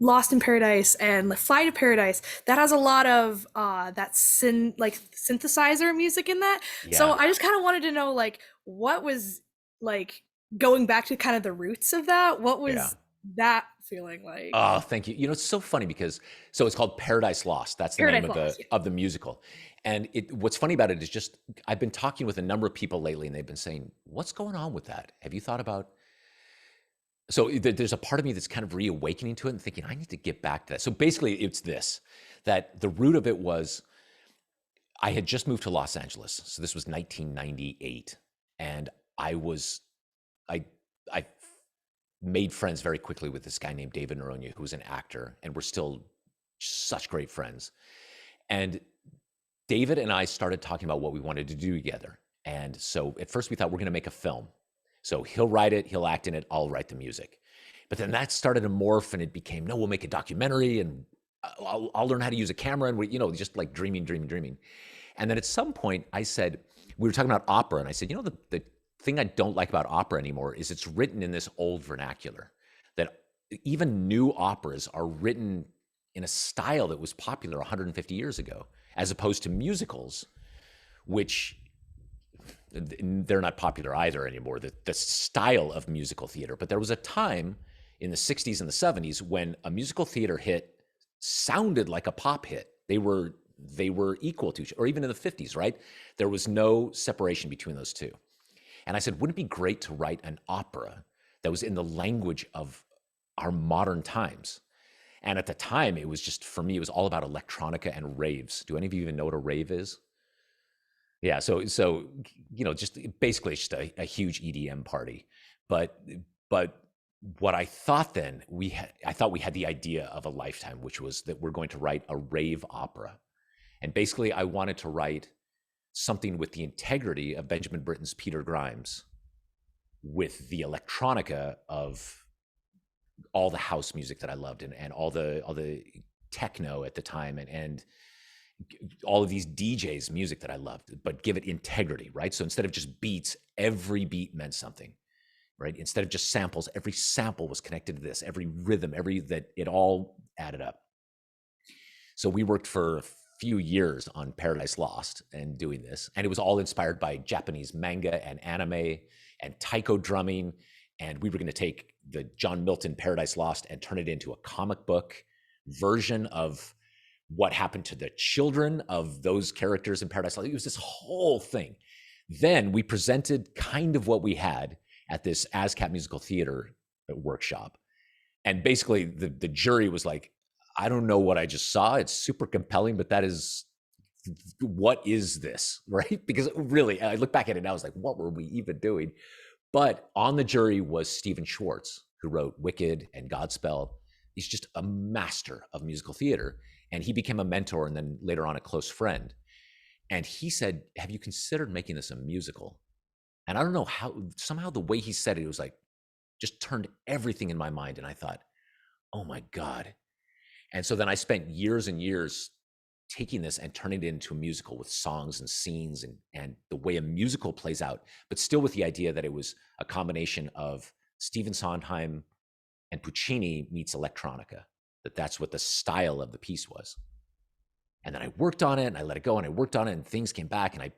Lost in Paradise and Fly to Paradise, that has a lot of that synthesizer music in that. Yeah. So I just kind of wanted to know, like, what was like going back to kind of the roots of that? What was that feeling like? Oh, thank you. You know, it's so funny because it's called Paradise Lost. That's the name of the musical. And what's funny about it is just, I've been talking with a number of people lately and they've been saying, what's going on with that? Have you thought about? So there's a part of me that's kind of reawakening to it and thinking, I need to get back to that. So basically it's this, that the root of it was, I had just moved to Los Angeles. So this was 1998. And I made friends very quickly with this guy named David Noronha, who was an actor, and we're still such great friends. And David and I started talking about what we wanted to do together. And so at first we thought we're going to make a film. So he'll write it, he'll act in it, I'll write the music. But then that started to morph and it became, no, we'll make a documentary and I'll learn how to use a camera, and just like dreaming. And then at some point I said, we were talking about opera, and I said, the thing I don't like about opera anymore is it's written in this old vernacular, that even new operas are written in a style that was popular 150 years ago, as opposed to musicals, which they're not popular either anymore, the style of musical theater. But there was a time in the 60s and the 70s when a musical theater hit sounded like a pop hit. They were equal to each, or even in the 50s, right? There was no separation between those two. And I said, wouldn't it be great to write an opera that was in the language of our modern times? And at the time, it was just, for me, it was all about electronica and raves. Do any of you even know what a rave is? Yeah, so just basically it's just a huge EDM party. But what I thought then, I thought we had the idea of a lifetime, which was that we're going to write a rave opera. And basically, I wanted to write something with the integrity of Benjamin Britten's Peter Grimes, with the electronica of all the house music that I loved, and all the techno at the time, and all of these DJs music that I loved, but give it integrity, right? So instead of just beats, every beat meant something, right? Instead of just samples, every sample was connected to this, every rhythm, that it all added up. So we worked for a few years on Paradise Lost and doing this, and it was all inspired by Japanese manga and anime and taiko drumming. And we were going to take the John Milton Paradise Lost and turn it into a comic book version of what happened to the children of those characters in Paradise Lost. It was this whole thing. Then we presented kind of what we had at this ASCAP musical theater workshop. And basically the jury was like, I don't know what I just saw. It's super compelling, but what is this, right? Because really, I look back at it and I was like, what were we even doing? But on the jury was Stephen Schwartz, who wrote Wicked and Godspell. He's just a master of musical theater. And he became a mentor and then later on a close friend. And he said, have you considered making this a musical? And I don't know how, somehow the way he said it was like, just turned everything in my mind. And I thought, oh my God. And so then I spent years and years taking this and turning it into a musical with songs and scenes and the way a musical plays out, but still with the idea that it was a combination of Stephen Sondheim and Puccini meets electronica, that's what the style of the piece was. And then I worked on it and I let it go and I worked on it and things came back and I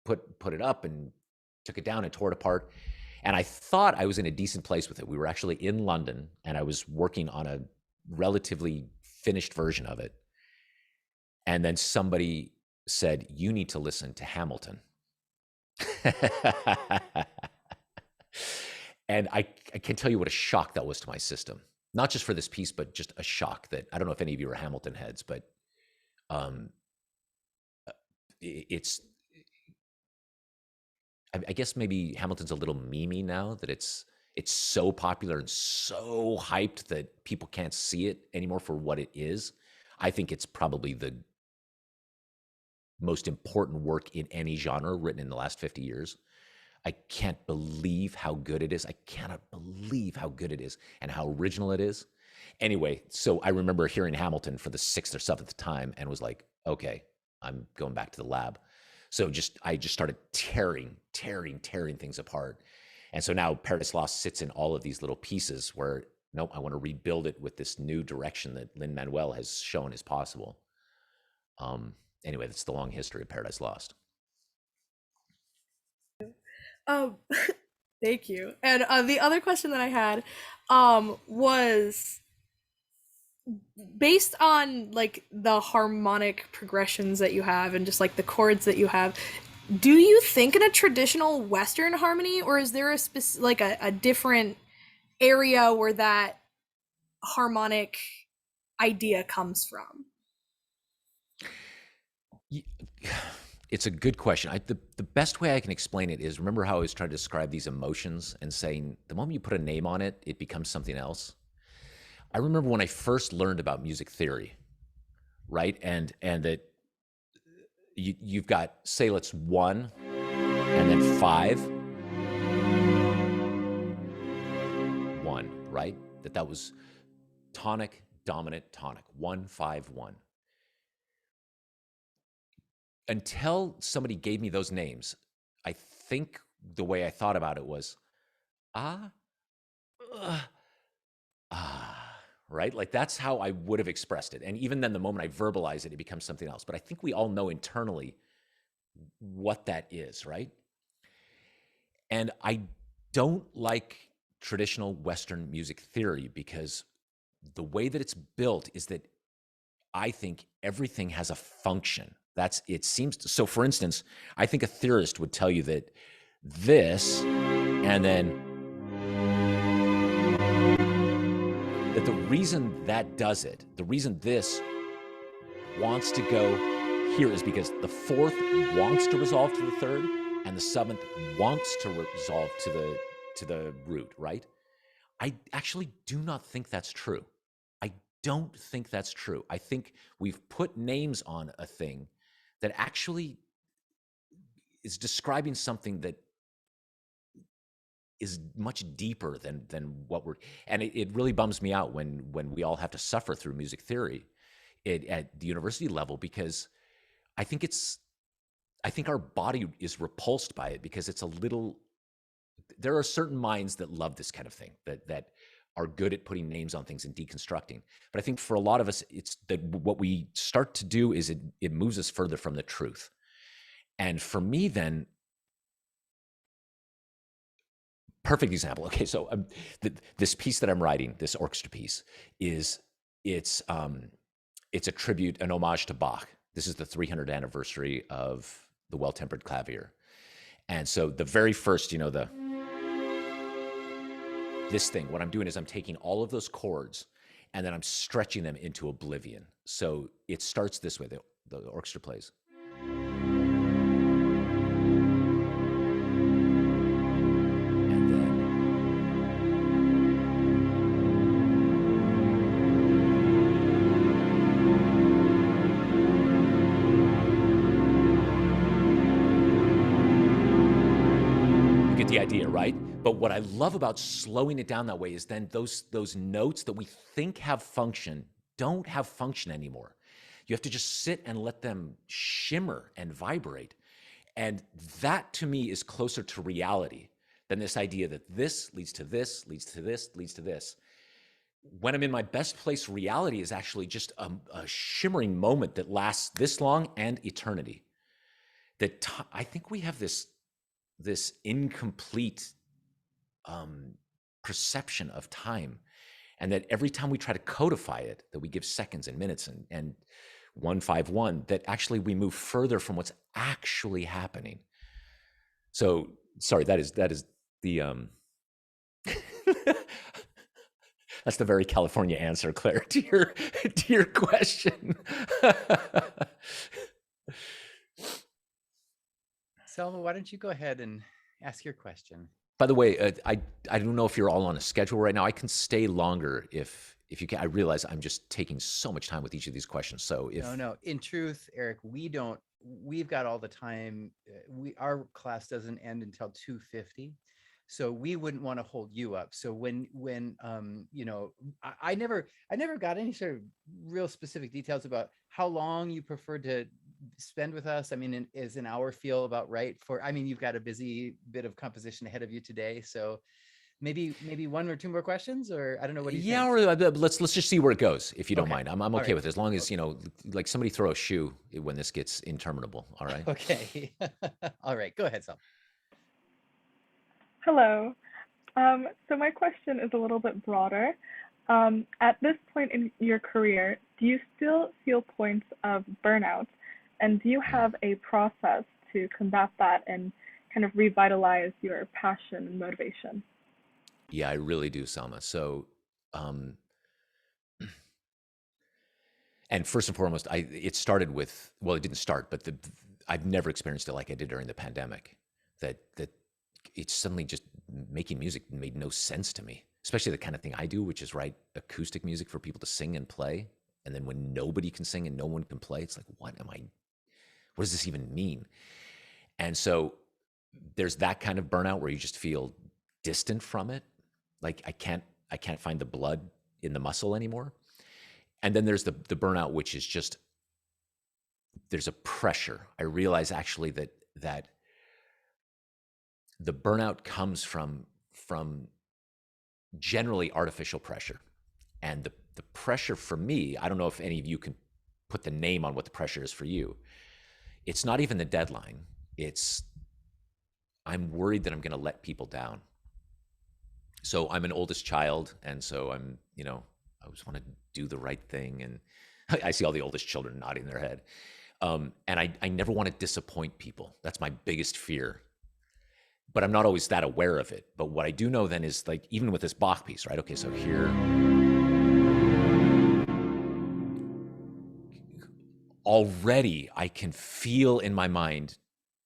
put it up and took it down and tore it apart. And I thought I was in a decent place with it. We were actually in London and I was working on a relatively finished version of it. And then somebody said, you need to listen to Hamilton. And I can tell you what a shock that was to my system. Not just for this piece, but just a shock that, I don't know if any of you are Hamilton heads, but it's, I guess maybe Hamilton's a little memey now that it's so popular and so hyped that people can't see it anymore for what it is. I think it's probably the most important work in any genre written in the last 50 years. I can't believe how good it is. I cannot believe how good it is and how original it is. Anyway, so I remember hearing Hamilton for the 6th or 7th time and was like, okay, I'm going back to the lab. So I just started tearing things apart. And so now Paradise Lost sits in all of these little pieces where, nope, I want to rebuild it with this new direction that Lin-Manuel has shown is possible. Anyway, that's the long history of Paradise Lost. Thank you. And the other question that I had was based on like the harmonic progressions that you have and just like the chords that you have. Do you think in a traditional Western harmony, or is there a different area where that harmonic idea comes from? It's a good question. The best way I can explain it is, remember how I was trying to describe these emotions and saying the moment you put a name on it, it becomes something else? I remember when I first learned about music theory, right? And that you've got, say, let's 1 and then 5. 1, right? That was tonic, dominant, tonic. 1, 5, 1. Until somebody gave me those names, I think the way I thought about it was, right? Like that's how I would have expressed it. And even then, the moment I verbalize it, it becomes something else. But I think we all know internally what that is, right? And I don't like traditional Western music theory because the way that it's built is that I think everything has a function. So for instance, I think a theorist would tell you that this, and then that the reason that does it, the reason this wants to go here is because the 4th wants to resolve to the 3rd and the 7th wants to resolve to the root, right? I actually do not think that's true. I don't think that's true. I think we've put names on a thing that actually is describing something that is much deeper than what we're, and it really bums me out when we all have to suffer through music theory at the university level, because I think our body is repulsed by it because it's there are certain minds that love this kind of thing, that are good at putting names on things and deconstructing. But I think for a lot of us, it's that what we start to do is it moves us further from the truth. And for me then, perfect example. Okay, so this piece that I'm writing, this orchestra piece, it's a tribute, an homage to Bach. This is the 300th anniversary of the Well-Tempered Clavier. And so the very first, this thing, what I'm doing is I'm taking all of those chords and then I'm stretching them into oblivion. So it starts this way, the orchestra plays. And then you get the idea, right? But what I love about slowing it down that way is then those notes that we think have function don't have function anymore. You have to just sit and let them shimmer and vibrate. And that to me is closer to reality than this idea that this leads to this, leads to this, leads to this. When I'm in my best place, reality is actually just a shimmering moment that lasts this long and eternity. I think we have this incomplete perception of time, and that every time we try to codify it, that we give seconds and minutes and 151, that actually we move further from what's actually happening. So sorry, that is the that's the very California answer, Claire, to your question. Selma, why don't you go ahead and ask your question? By the way, I don't know if you're all on a schedule right now. I can stay longer if you can. I realize I'm just taking so much time with each of these questions. So if No, in truth, Eric, we've got all the time. Our class doesn't end until 2:50. So we wouldn't want to hold you up. So when I never got any sort of real specific details about how long you prefer to spend with us. I mean, is an hour feel about right you've got a busy bit of composition ahead of you today. So maybe one or two more questions, or I don't know, what do you think? or let's just see where it goes, if you don't mind. I'm okay right. with it, as long as, like somebody throw a shoe when this gets interminable. All right. Okay. All right, go ahead, Sal. Hello. So my question is a little bit broader. At this point in your career, do you still feel points of burnout? And do you have a process to combat that and kind of revitalize your passion and motivation? Yeah, I really do, Selma. So, and first and foremost, it started with, well, it didn't start, but I've never experienced it like I did during the pandemic. That it's suddenly just making music made no sense to me, especially the kind of thing I do, which is write acoustic music for people to sing and play. And then when nobody can sing and no one can play, it's like, what does this even mean? And so there's that kind of burnout where you just feel distant from it. Like I can't find the blood in the muscle anymore. And then there's the burnout, which is just, there's a pressure. I realize actually that the burnout comes from generally artificial pressure. And the pressure for me, I don't know if any of you can put the name on what the pressure is for you. It's not even the deadline. I'm worried that I'm going to let people down. So I'm an oldest child. And so I always want to do the right thing. And I see all the oldest children nodding their head. And I never want to disappoint people. That's my biggest fear. But I'm not always that aware of it. But what I do know then is, like, even with this Bach piece, right? Okay, so here. Already I can feel in my mind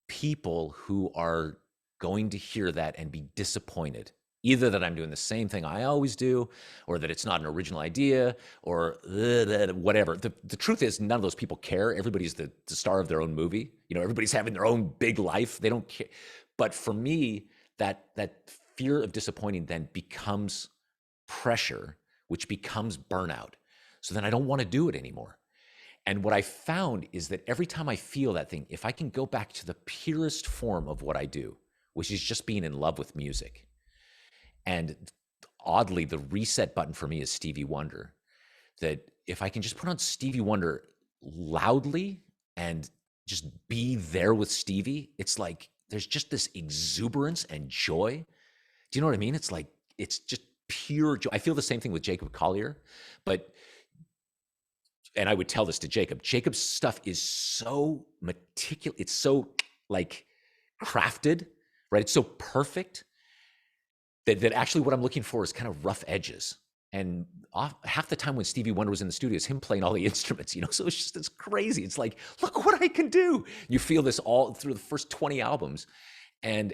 people who are going to hear that and be disappointed. Either that I'm doing the same thing I always do, or that it's not an original idea, or whatever. The truth is, none of those people care. Everybody's the star of their own movie. Everybody's having their own big life. They don't care. But for me, that fear of disappointing then becomes pressure, which becomes burnout. So then I don't want to do it anymore. And what I found is that every time I feel that thing, if I can go back to the purest form of what I do, which is just being in love with music. And oddly, the reset button for me is Stevie Wonder. That if I can just put on Stevie Wonder loudly and just be there with Stevie, it's like there's just this exuberance and joy. Do you know what I mean? It's like, it's just pure joy. I feel the same thing with Jacob Collier, and I would tell this to Jacob. Jacob's stuff is so meticulous. It's so like crafted, right? It's so perfect that actually what I'm looking for is kind of rough edges. And half the time when Stevie Wonder was in the studio, it's him playing all the instruments, you know? So it's crazy. It's like, look what I can do. You feel this all through the first 20 albums. And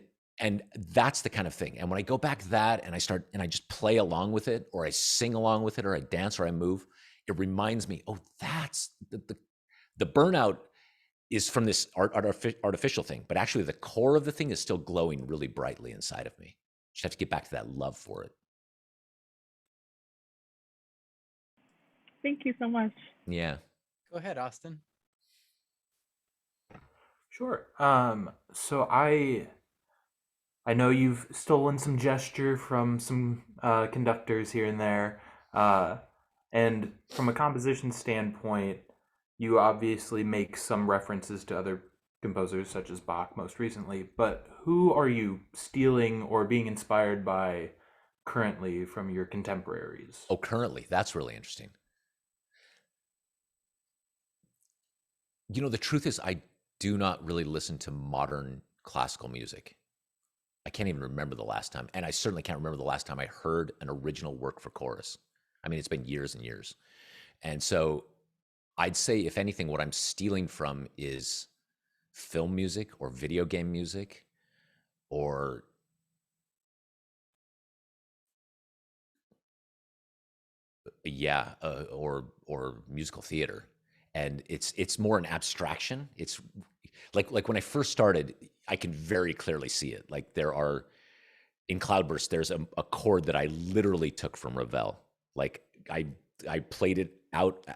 that's the kind of thing. And when I go back to that and I just play along with it, or I sing along with it, or I dance, or I move, it reminds me, oh, that's the burnout is from this artificial thing, but actually the core of the thing is still glowing really brightly inside of me. Just have to get back to that love for it. Thank you so much. Yeah. Go ahead, Austin. Sure. So I know you've stolen some gesture from some conductors here and there, and from a composition standpoint, you obviously make some references to other composers such as Bach most recently, but who are you stealing or being inspired by currently from your contemporaries? Oh, currently, that's really interesting. You know, the truth is I do not really listen to modern classical music. I can't even remember the last time. And I certainly can't remember the last time I heard an original work for chorus. I mean, it's been years and years. And so I'd say, if anything, what I'm stealing from is film music or video game music or or musical theater. And it's more an abstraction. It's like when I first started, I can very clearly see it. Like in Cloudburst, there's a chord that I literally took from Ravel. Like I played it out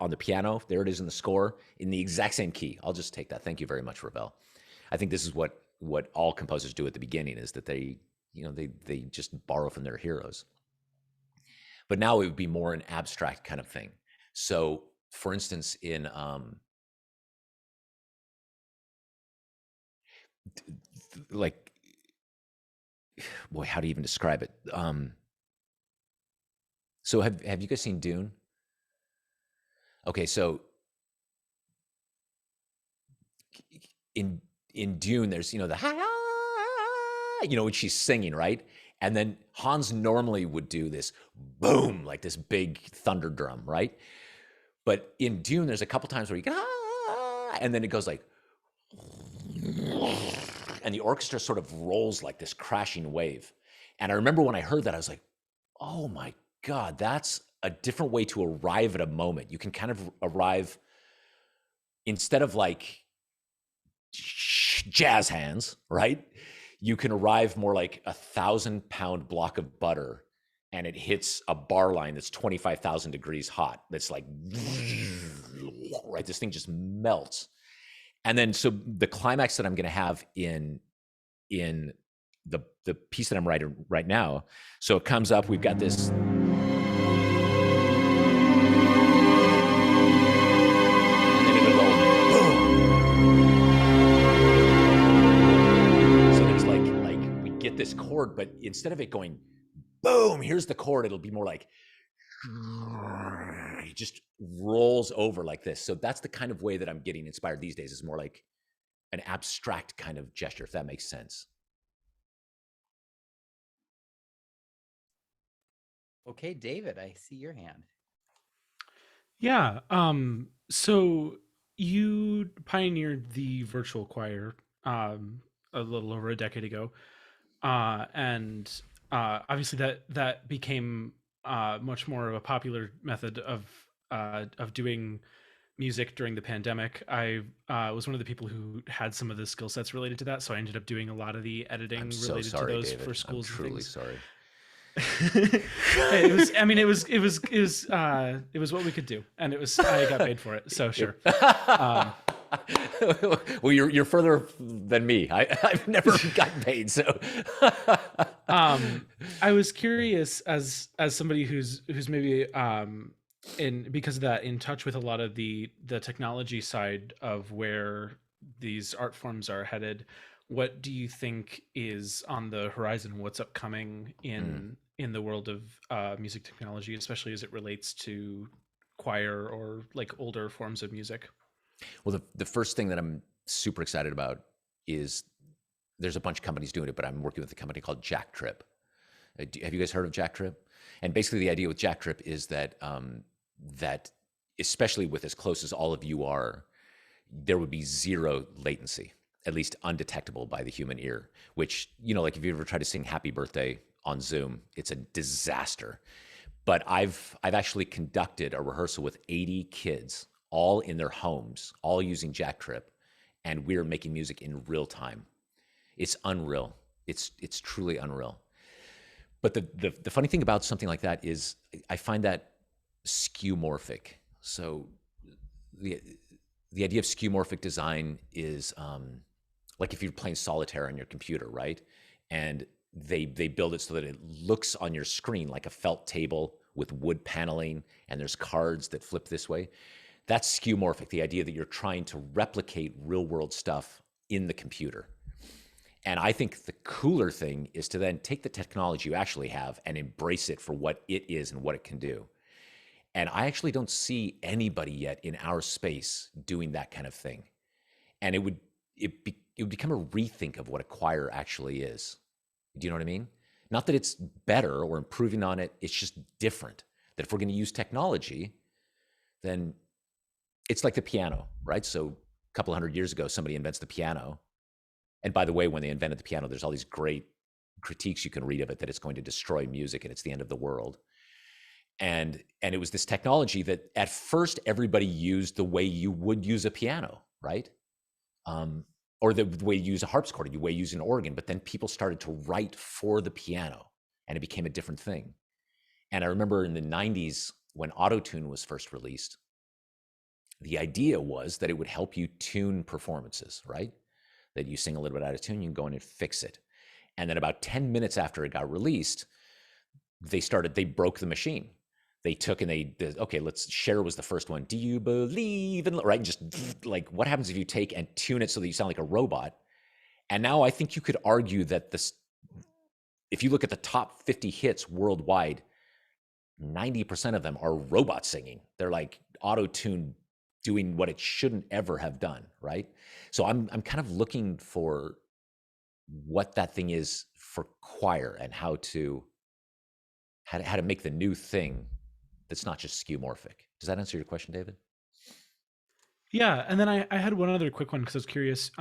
on the piano. There it is in the score in the exact same key. I'll just take that. Thank you very much, Ravel. I think this is what all composers do at the beginning, is that they just borrow from their heroes. But now it would be more an abstract kind of thing. So, for instance, in like, boy, how do you even describe it? So have you guys seen Dune? Okay, so in Dune, there's the when she's singing, right? And then Hans normally would do this boom, like this big thunder drum, right? But in Dune, there's a couple times where you go, and then it goes like, and the orchestra sort of rolls like this crashing wave. And I remember when I heard that, I was like, oh my God, that's a different way to arrive at a moment. You can kind of arrive, instead of like jazz hands, right? You can arrive more like 1,000-pound block of butter, and it hits a bar line that's 25,000 degrees hot. That's like, right? This thing just melts. And then, so the climax that I'm going to have in the piece that I'm writing right now. So it comes up, we've got this. And then it'll go boom. So there's like we get this chord, but instead of it going boom, here's the chord, it'll be more like, it just rolls over like this. So that's the kind of way that I'm getting inspired these days, is more like an abstract kind of gesture, if that makes sense. Okay, David, I see your hand. Yeah. So you pioneered the virtual choir a little over a decade ago, and obviously that became much more of a popular method of doing music during the pandemic. I was one of the people who had some of the skill sets related to that, so I ended up doing a lot of the editing related to those, David, for schools. I'm truly and things. Sorry. It was. I mean, it was what we could do, and I got paid for it, so sure. Well, you're further than me. I've never gotten paid, so. I was curious, as somebody who's maybe because of that, in touch with a lot of the technology side of where these art forms are headed. What do you think is on the horizon? What's upcoming in the world of music technology, especially as it relates to choir or like older forms of music? Well, the first thing that I'm super excited about is there's a bunch of companies doing it, but I'm working with a company called Jack Trip. Have you guys heard of Jack Trip? And basically the idea with jack trip is that, that especially with as close as all of you are, there would be zero latency, at least undetectable by the human ear, which, you know, like if you ever try to sing happy birthday on Zoom, it's a disaster. But I've actually conducted a rehearsal with 80 kids, all in their homes, all using jack trip, and we're making music in real time. It's unreal. It's truly unreal. But the funny thing about something like that is I find that skeuomorphic. So the idea of skeuomorphic design is like if you're playing solitaire on your computer, right? And they build it so that it looks on your screen like a felt table with wood paneling, and there's cards that flip this way. That's skeuomorphic, the idea that you're trying to replicate real world stuff in the computer. And I think the cooler thing is to then take the technology you actually have and embrace it for what it is and what it can do. And I actually don't see anybody yet in our space doing that kind of thing. And it would become a rethink of what a choir actually is. Do you know what I mean? Not that it's better or improving on it, it's just different. That if we're going to use technology, then it's like the piano, right? So a couple hundred years ago, somebody invents the piano. And by the way, when they invented the piano, there's all these great critiques you can read of it, that it's going to destroy music and it's the end of the world. And it was this technology that at first everybody used the way you would use a piano, right? Or the way you use a harpsichord, or the way you use an organ. But then people started to write for the piano, and it became a different thing. And I remember in the 90s when Auto-Tune was first released, the idea was that it would help you tune performances, right? That you sing a little bit out of tune, you can go in and fix it. And then about 10 minutes after it got released, they broke the machine. They took and Cher was the first one. Do you believe in, right? And just like, what happens if you take and tune it so that you sound like a robot? And now I think you could argue that if you look at the top 50 hits worldwide, 90% of them are robot singing. They're like auto-tune doing what it shouldn't ever have done, right? So I'm kind of looking for what that thing is for choir and how to make the new thing that's not just skeuomorphic. Does that answer your question, David? Yeah, and then I had one other quick one because I was curious.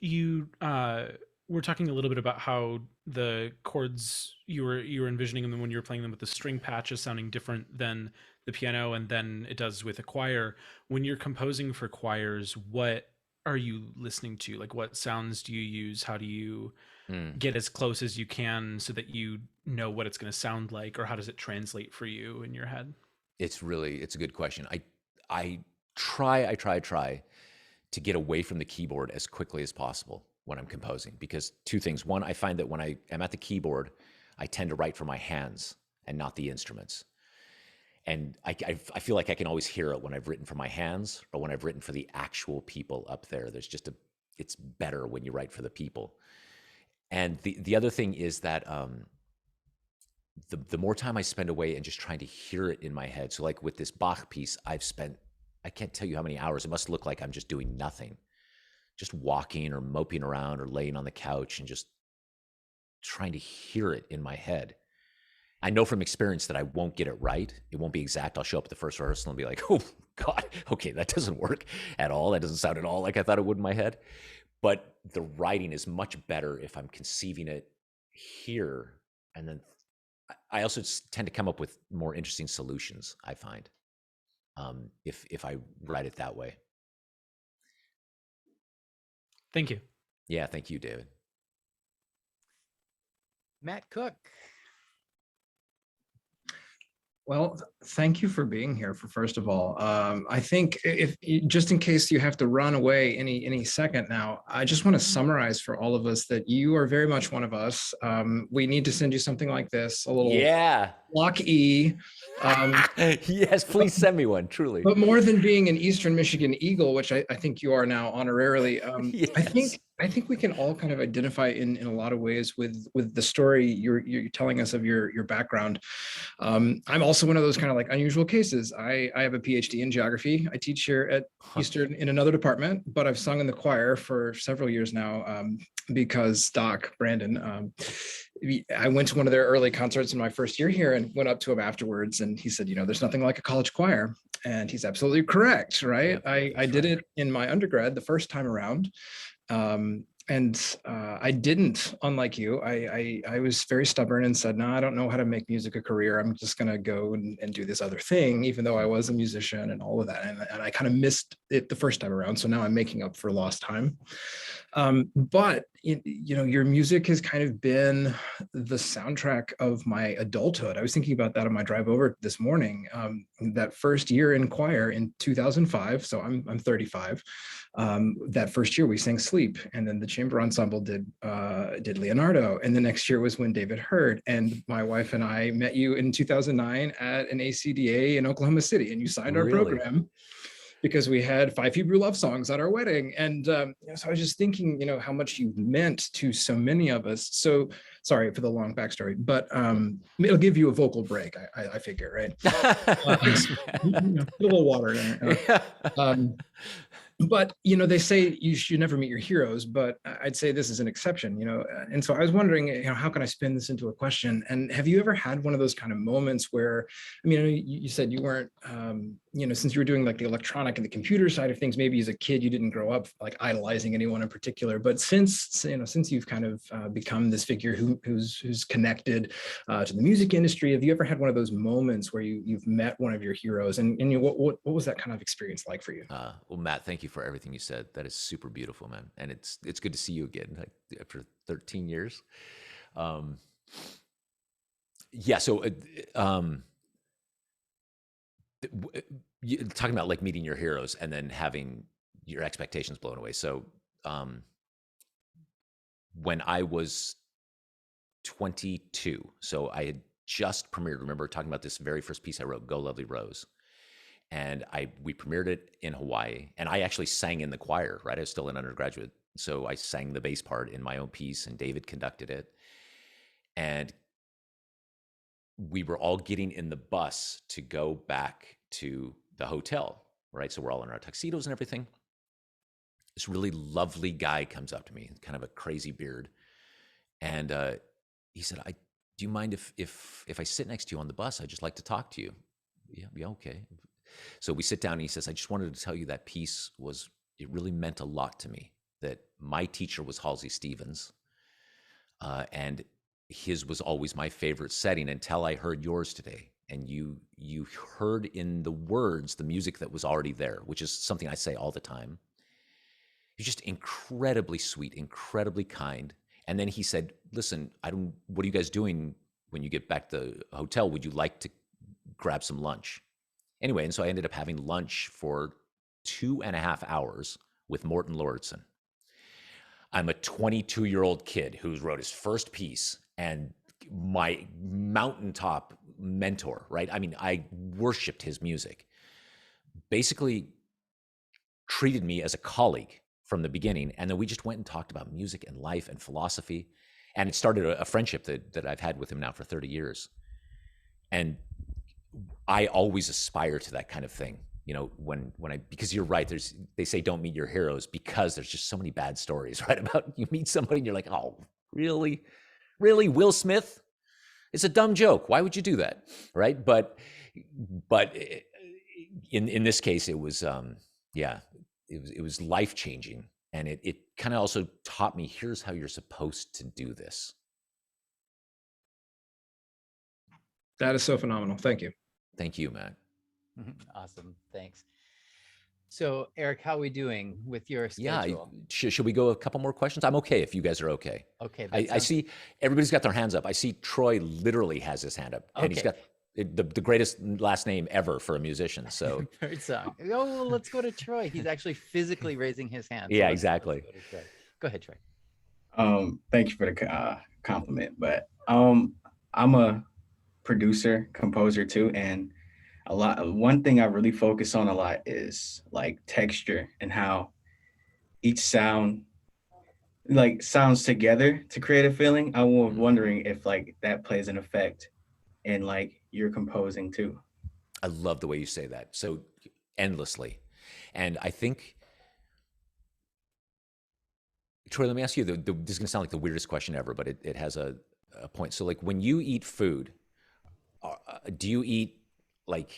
You were talking a little bit about how the chords you were envisioning them when you were playing them with the string patches sounding different than the piano, and then it does with a choir. When you're composing for choirs, what are you listening to? Like, what sounds do you use? How do you get as close as you can so that you know what it's going to sound like, or how does it translate for you in your head? It's a good question. I try to get away from the keyboard as quickly as possible when I'm composing, because two things. One, I find that when I am at the keyboard, I tend to write for my hands and not the instruments. And I feel like I can always hear it when I've written for my hands or when I've written for the actual people up there. It's better when you write for the people. And the other thing is that the more time I spend away and just trying to hear it in my head. So like with this Bach piece, I can't tell you how many hours. It must look like I'm just doing nothing, just walking or moping around or laying on the couch and just trying to hear it in my head. I know from experience that I won't get it right. It won't be exact. I'll show up at the first rehearsal and be like, oh God, okay, that doesn't work at all. That doesn't sound at all like I thought it would in my head. But the writing is much better if I'm conceiving it here. And then I also tend to come up with more interesting solutions, I find, if I write it that way. Thank you. Yeah, thank you, David. Matt Cook. Well, thank you for being here. First of all, I think if just in case you have to run away any second now, I just want to summarize for all of us that you are very much one of us. We need to send you something like this, a little Block E. Yes, please send me one. Truly, but more than being an Eastern Michigan Eagle, which I think you are now honorarily, yes. I think we can all kind of identify in a lot of ways with the story you're telling us of your background. I'm also one of those kind of like unusual cases. I have a PhD in geography. I teach here at Eastern in another department, but I've sung in the choir for several years now because Doc Brandon I went to one of their early concerts in my first year here and went up to him afterwards. And he said, there's nothing like a college choir. And he's absolutely correct, right? Yep, I did it in my undergrad the first time around. I didn't, unlike you, I was very stubborn and said, no, I don't know how to make music a career. I'm just going to go and do this other thing, even though I was a musician and all of that. And I kind of missed it the first time around. So now I'm making up for lost time. But your music has kind of been the soundtrack of my adulthood. I was thinking about that on my drive over this morning. That first year in choir in 2005, so I'm 35. That first year we sang Sleep, and then the chamber ensemble did Leonardo, and the next year was When David Heard. And my wife and I met you in 2009 at an ACDA in Oklahoma City, and you signed our program because we had 5 Hebrew love songs at our wedding. And so I was just thinking, how much you've meant to so many of us. So sorry for the long backstory, but it'll give you a vocal break, I figure, right? A little water there. But, they say you should never meet your heroes, but I'd say this is an exception, and so I was wondering, how can I spin this into a question? And have you ever had one of those kind of moments where, you said you weren't, since you were doing like the electronic and the computer side of things, maybe as a kid, you didn't grow up like idolizing anyone in particular, but since you've kind of become this figure who's connected to the music industry, have you ever had one of those moments where you've met one of your heroes, and what was that kind of experience like for you? Well, Matt, thank you for everything you said. That is super beautiful, man. And it's good to see you again, like after 13 years. Yeah. So, talking about like meeting your heroes and then having your expectations blown away. So, when I was 22, so I had just premiered, remember talking about this very first piece I wrote, Go Lovely Rose. And we premiered it in Hawaii, and I actually sang in the choir, right? I was still an undergraduate. So I sang the bass part in my own piece, and David conducted it. And we were all getting in the bus to go back to the hotel, right? So we're all in our tuxedos and everything. This really lovely guy comes up to me, kind of a crazy beard. And he said, do you mind if I sit next to you on the bus? I'd just like to talk to you. Yeah, okay. So we sit down and he says, I just wanted to tell you that piece it really meant a lot to me, that my teacher was Halsey Stevens. And his was always my favorite setting until I heard yours today. And you heard in the words, the music that was already there, which is something I say all the time. You're just incredibly sweet, incredibly kind. And then he said, listen, what are you guys doing when you get back to the hotel? Would you like to grab some lunch? Anyway, and so I ended up having lunch for 2.5 hours with Morton Lauritsen. I'm a 22-year-old kid who wrote his first piece and my mountaintop mentor, right? I worshiped his music. Basically treated me as a colleague from the beginning. And then we just went and talked about music and life and philosophy. And it started a friendship that I've had with him now for 30 years. And I always aspire to that kind of thing, because you're right, they say don't meet your heroes because there's just so many bad stories, right? About you meet somebody and you're like, oh, really? Really? Will Smith? It's a dumb joke. Why would you do that? Right? But in this case, it was, it was life-changing. And it kind of also taught me, here's how you're supposed to do this. That is so phenomenal. Thank you. Thank you, Matt. Awesome. Thanks. So, Eric, how are we doing with your schedule? Yeah, should we go a couple more questions? I'm okay if you guys are okay. Okay. I see everybody's got their hands up. I see Troy literally has his hand up, and he's got the greatest last name ever for a musician. So, great song. Oh, let's go to Troy. He's actually physically raising his hand. Yeah, exactly. Go ahead, Troy. Thank you for the compliment, but I'm a producer, composer too, and one thing I really focus on a lot is like texture and how each sound like sounds together to create a feeling. I was wondering if like that plays an effect in like your composing too. I love the way you say that so endlessly. And I think, Troy, let me ask you, this is gonna sound like the weirdest question ever, but it has a a point. So like when you eat food, do you eat like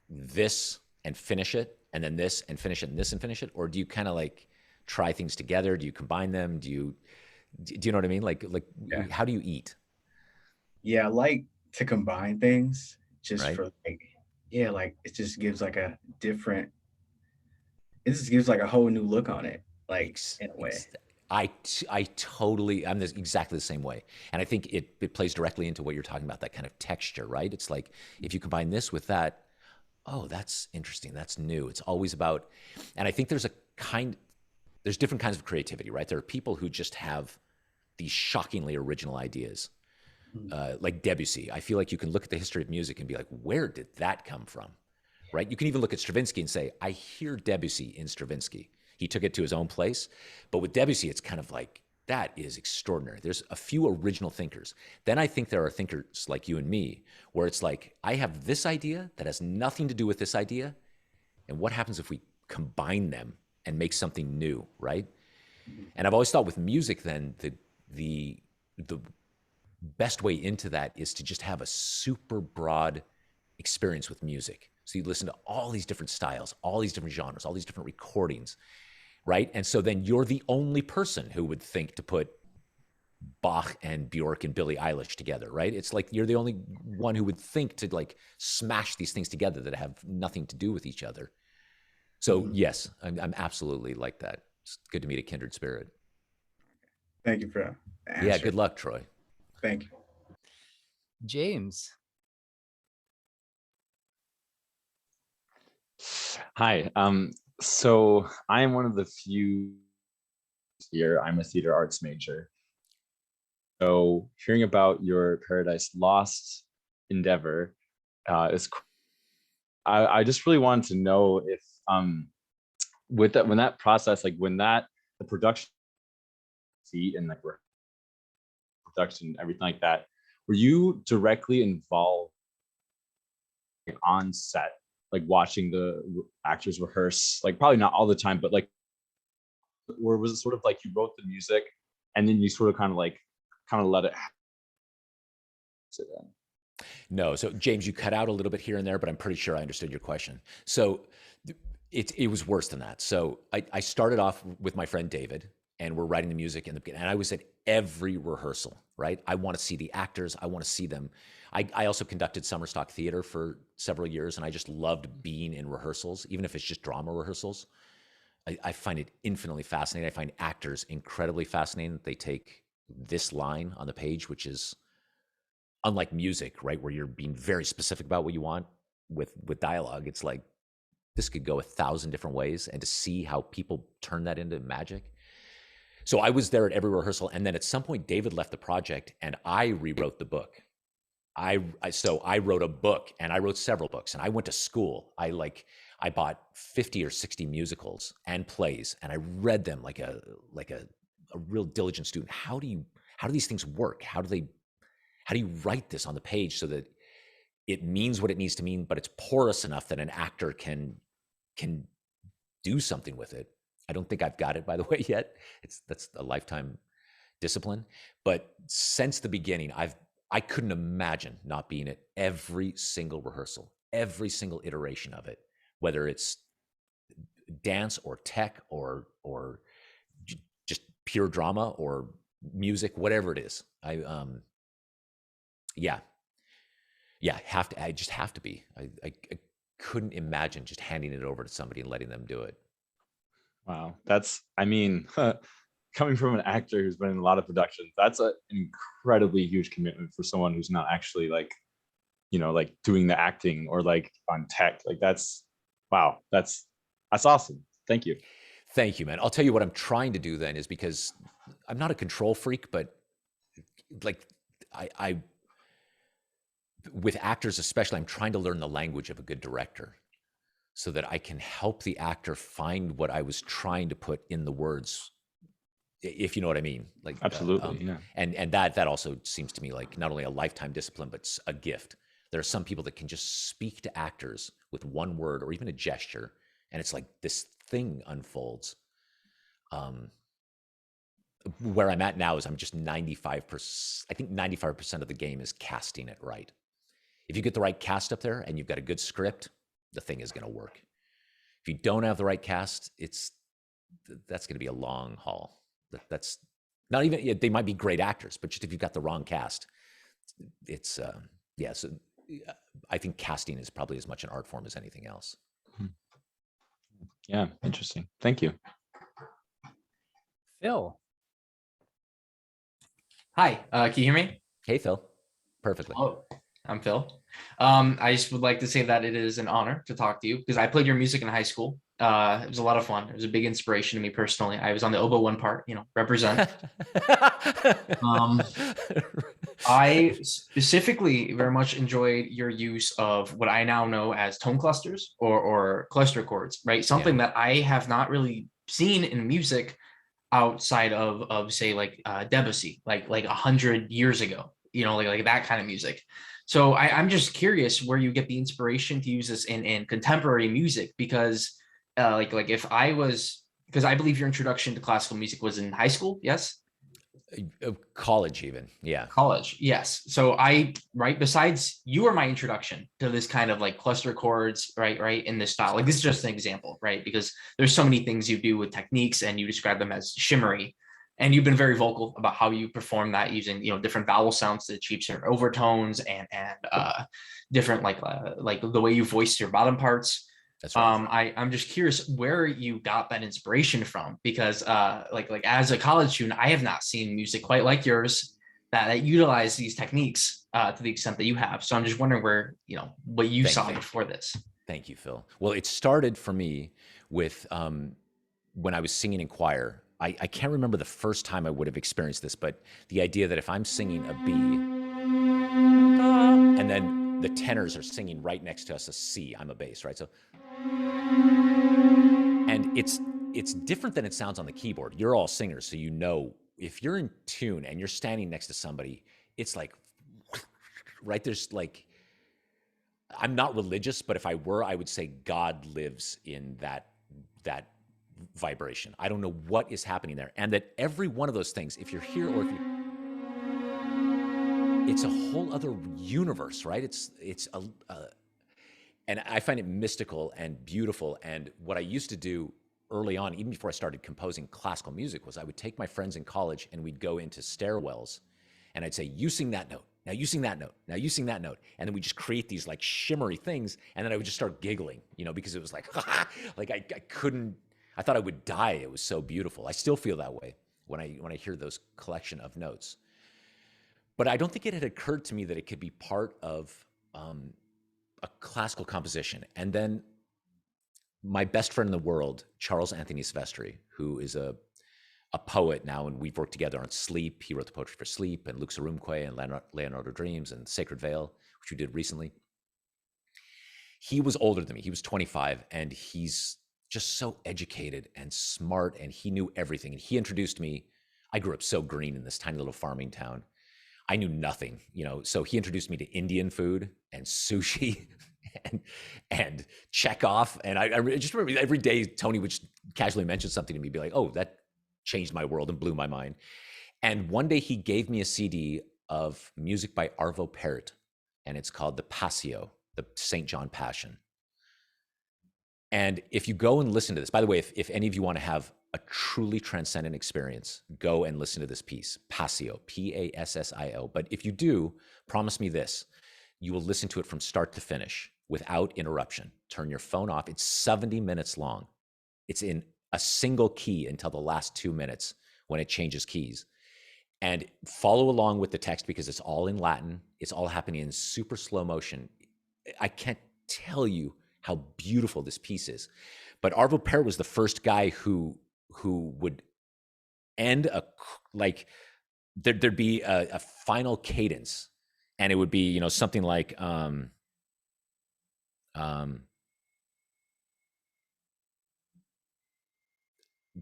this and finish it, and then this and finish it, and this and finish it, or do you kind of like try things together? Do you combine them? Do you know what I mean? Like Yeah. how do you eat? Yeah, I like to combine things just Right. for like, yeah, like it just gives like a different, it just gives like a whole new look on it, like in a way. I totally, I'm exactly the same way. And I think it plays directly into what you're talking about, that kind of texture, right? It's like, if you combine this with that, oh, that's interesting. That's new. It's always about, and I think there's different kinds of creativity, right? There are people who just have these shockingly original ideas. Like Debussy. I feel like you can look at the history of music and be like, where did that come from? Right? You can even look at Stravinsky and say, I hear Debussy in Stravinsky. He took it to his own place. But with Debussy, it's kind of like, that is extraordinary. There's a few original thinkers. Then I think there are thinkers like you and me, where it's like, I have this idea that has nothing to do with this idea. And what happens if we combine them and make something new, right? And I've always thought with music, then the best way into that is to just have a super broad experience with music. So you listen to all these different styles, all these different genres, all these different recordings, right? And so then you're the only person who would think to put Bach and Bjork and Billie Eilish together, right? It's like you're the only one who would think to like smash these things together that have nothing to do with each other. So yes, I'm absolutely like that. It's good to meet a kindred spirit. Thank you for the answer. Yeah, good luck, Troy. Thank you. James. Hi. So I am one of the few here. I'm a theater arts major. So hearing about your Paradise Lost endeavor is. I just really wanted to know if with that, when that process, like when that the production seat and like production, everything like that, were you directly involved on set, like watching the actors rehearse? Like probably not all the time, but like, or was it sort of like you wrote the music and then you sort of kind of let it sit in? No. So James, you cut out a little bit here and there, but I'm pretty sure I understood your question. So it was worse than that. So I started off with my friend David, and we're writing the music in the beginning. And I was at every rehearsal, right? I want to see the actors. I want to see them. I also conducted summer stock theater for several years, and I just loved being in rehearsals, even if it's just drama rehearsals. I find it infinitely fascinating. I find actors incredibly fascinating. They take this line on the page, which is unlike music, right? Where you're being very specific about what you want with dialogue. It's like, this could go 1,000 different ways, and to see how people turn that into magic. So I was there at every rehearsal. And then at some point, David left the project and I rewrote the book. So I wrote a book, and I wrote several books, and I went to school. I bought 50 or 60 musicals and plays, and I read them like a real diligent student. How do these things work? How do you write this on the page so that it means what it needs to mean, but it's porous enough that an actor can do something with it? I don't think I've got it, by the way, yet. That's a lifetime discipline. But since the beginning, I couldn't imagine not being at every single rehearsal, every single iteration of it, whether it's dance or tech or just pure drama or music, whatever it is. I just have to be. I couldn't imagine just handing it over to somebody and letting them do it. Wow, coming from an actor who's been in a lot of productions, that's an incredibly huge commitment for someone who's not actually like doing the acting or like on tech. Like that's awesome. Thank you. Thank you, man. I'll tell you what I'm trying to do then is, because I'm not a control freak, but like I with actors especially, I'm trying to learn the language of a good director so that I can help the actor find what I was trying to put in the words, if you know what I mean. Like absolutely, yeah. And that also seems to me like not only a lifetime discipline, but a gift. There are some people that can just speak to actors with one word or even a gesture, and it's like this thing unfolds. where I'm at now is I'm just 95%. I think 95% of the game is casting it right. If you get the right cast up there and you've got a good script, the thing is going to work. If you don't have the right cast, that's going to be a long haul. That's not even, they might be great actors, but just if you've got the wrong cast, it's, so I think casting is probably as much an art form as anything else. Yeah, interesting. Thank you. Phil. Hi, can you hear me? Hey, Phil. Perfectly. Oh, I'm Phil. I just would like to say that it is an honor to talk to you because I played your music in high school. It was a lot of fun. It was a big inspiration to me personally. I was on the oboe one part, represent. I specifically very much enjoyed your use of what I now know as tone clusters or cluster chords, right? Something that I have not really seen in music outside of say like Debussy, like 100 years ago, like that kind of music. So I'm just curious where you get the inspiration to use this in contemporary music, because because I believe your introduction to classical music was in high school, yes? College even, yeah. College, yes. So besides you were my introduction to this kind of like cluster chords, right, in this style. Like this is just an example, right? Because there's so many things you do with techniques and you describe them as shimmery. And you've been very vocal about how you perform that using, different vowel sounds to achieve certain overtones and different like the way you voice your bottom parts. That's right. I'm just curious where you got that inspiration from, because like as a college student, I have not seen music quite like yours that utilize these techniques to the extent that you have. So I'm just wondering where, what you saw before this. Thank you, Phil. Well, it started for me with when I was singing in choir. I can't remember the first time I would have experienced this, but the idea that if I'm singing a B and then the tenors are singing right next to us a C, I'm a bass, right? So, and it's different than it sounds on the keyboard. You're all singers, so if you're in tune and you're standing next to somebody, it's like, right? There's like, I'm not religious, but if I were, I would say God lives in that vibration. I don't know what is happening there. And that every one of those things, if you're here or if you, it's a whole other universe, right? And I find it mystical and beautiful. And what I used to do early on, even before I started composing classical music, was I would take my friends in college and we'd go into stairwells and I'd say, you sing that note. Now you sing that note. Now you sing that note. And then we just create these like shimmery things. And then I would just start giggling, because it was like, like I couldn't, I thought I would die. It was so beautiful. I still feel that way when I hear those collection of notes. But I don't think it had occurred to me that it could be part of a classical composition. And then my best friend in the world, Charles Anthony Silvestri, who is a poet now, and we've worked together on Sleep. He wrote the poetry for Sleep, and Lux Arumque, and Leonardo Dreams, and Sacred Veil, which we did recently. He was older than me. He was 25, and he's just so educated and smart, and he knew everything. And he introduced me. I grew up so green in this tiny little farming town. I knew nothing, so he introduced me to Indian food and sushi and Chekhov. And I just remember every day Tony would just casually mention something to me, be like, oh, that changed my world and blew my mind. And one day he gave me a CD of music by Arvo Pärt, and it's called the Passio, the St. John Passion. And if you go and listen to this, by the way, if any of you want to have a truly transcendent experience, go and listen to this piece, Passio, Passio. But if you do, promise me this, you will listen to it from start to finish without interruption. Turn your phone off. It's 70 minutes long. It's in a single key until the last 2 minutes when it changes keys. And follow along with the text because it's all in Latin. It's all happening in super slow motion. I can't tell you how beautiful this piece is. But Arvo Pärt was the first guy who would end there'd be a final cadence, and it would be, something like,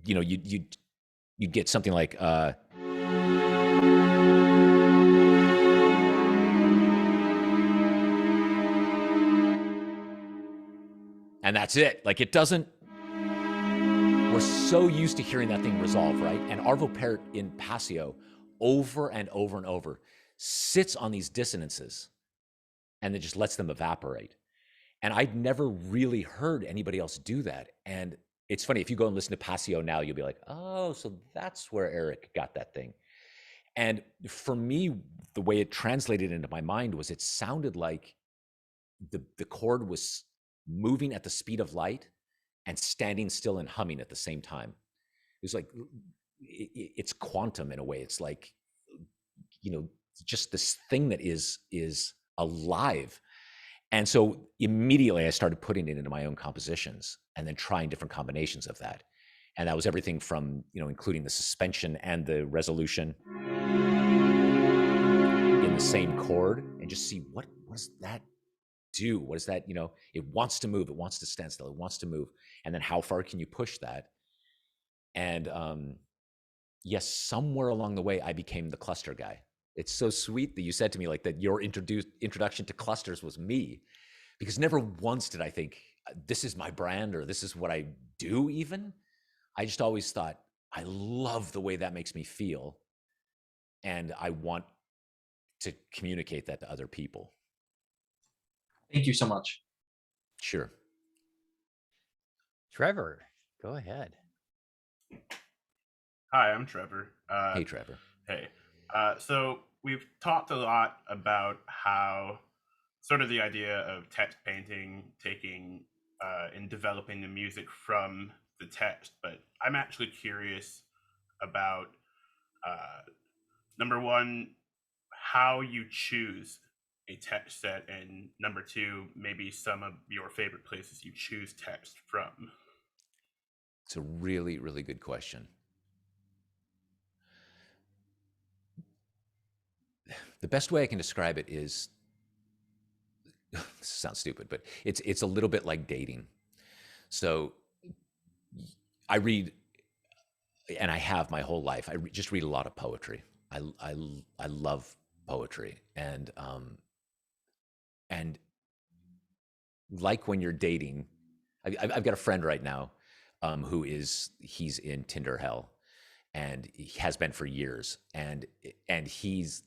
you'd get something like, and that's it. Like it doesn't, we're so used to hearing that thing resolve, right? And Arvo Pärt in Passio, over and over and over, sits on these dissonances and then just lets them evaporate. And I'd never really heard anybody else do that. And it's funny, if you go and listen to Passio now, you'll be like, oh, so that's where Eric got that thing. And for me, the way it translated into my mind was it sounded like the chord was moving at the speed of light and standing still and humming at the same time. It was like, it's quantum in a way. It's like, just this thing that is alive. And so immediately I started putting it into my own compositions and then trying different combinations of that. And that was everything from, including the suspension and the resolution in the same chord, and just see what does that do? What is that? It wants to move. It wants to stand still. It wants to move. And then how far can you push that? And yes, somewhere along the way, I became the cluster guy. It's so sweet that you said to me like that your introduction to clusters was me, because never once did I think this is my brand or this is what I do even. I just always thought, I love the way that makes me feel. And I want to communicate that to other people. Thank you so much. Sure. Trevor, go ahead. Hi, I'm Trevor. Hey, Trevor. Hey. So we've talked a lot about how sort of the idea of text painting taking and developing the music from the text, but I'm actually curious about number one, how you choose a text set, and number two, maybe some of your favorite places you choose text from. It's a really, really good question. The best way I can describe it is, this sounds stupid, but it's a little bit like dating. So I read, and I have my whole life, I just read a lot of poetry. I love poetry, and like when you're dating, I've got a friend right now he's in Tinder hell, and he has been for years, and he's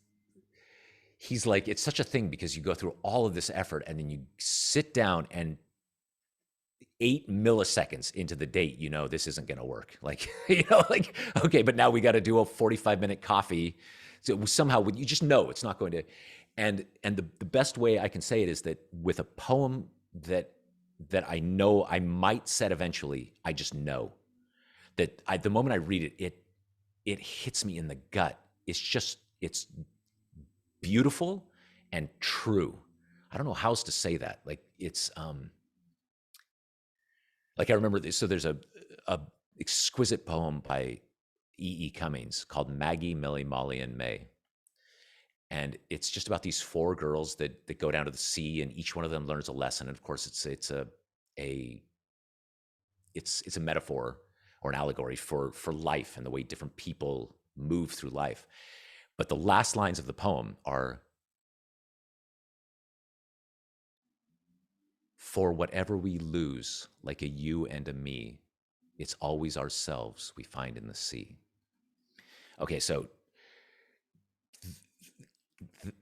like, it's such a thing because you go through all of this effort and then you sit down and 8 milliseconds into the date, this isn't going to work. Like, okay, but now we got to do a 45-minute coffee. So somehow you just know it's not going to. And the best way I can say it is that with a poem that I know I might set eventually, I just know that the moment I read it, it hits me in the gut. It's beautiful and true. I don't know how else to say that. Like, it's like, I remember this. So there's a exquisite poem by E.E. Cummings called Maggie, Millie, Molly, and May. And it's just about these 4 girls that go down to the sea, and each one of them learns a lesson. And of course, it's a metaphor or an allegory for life and the way different people move through life. But the last lines of the poem are, for whatever we lose, like a you and a me, it's always ourselves we find in the sea. Okay, so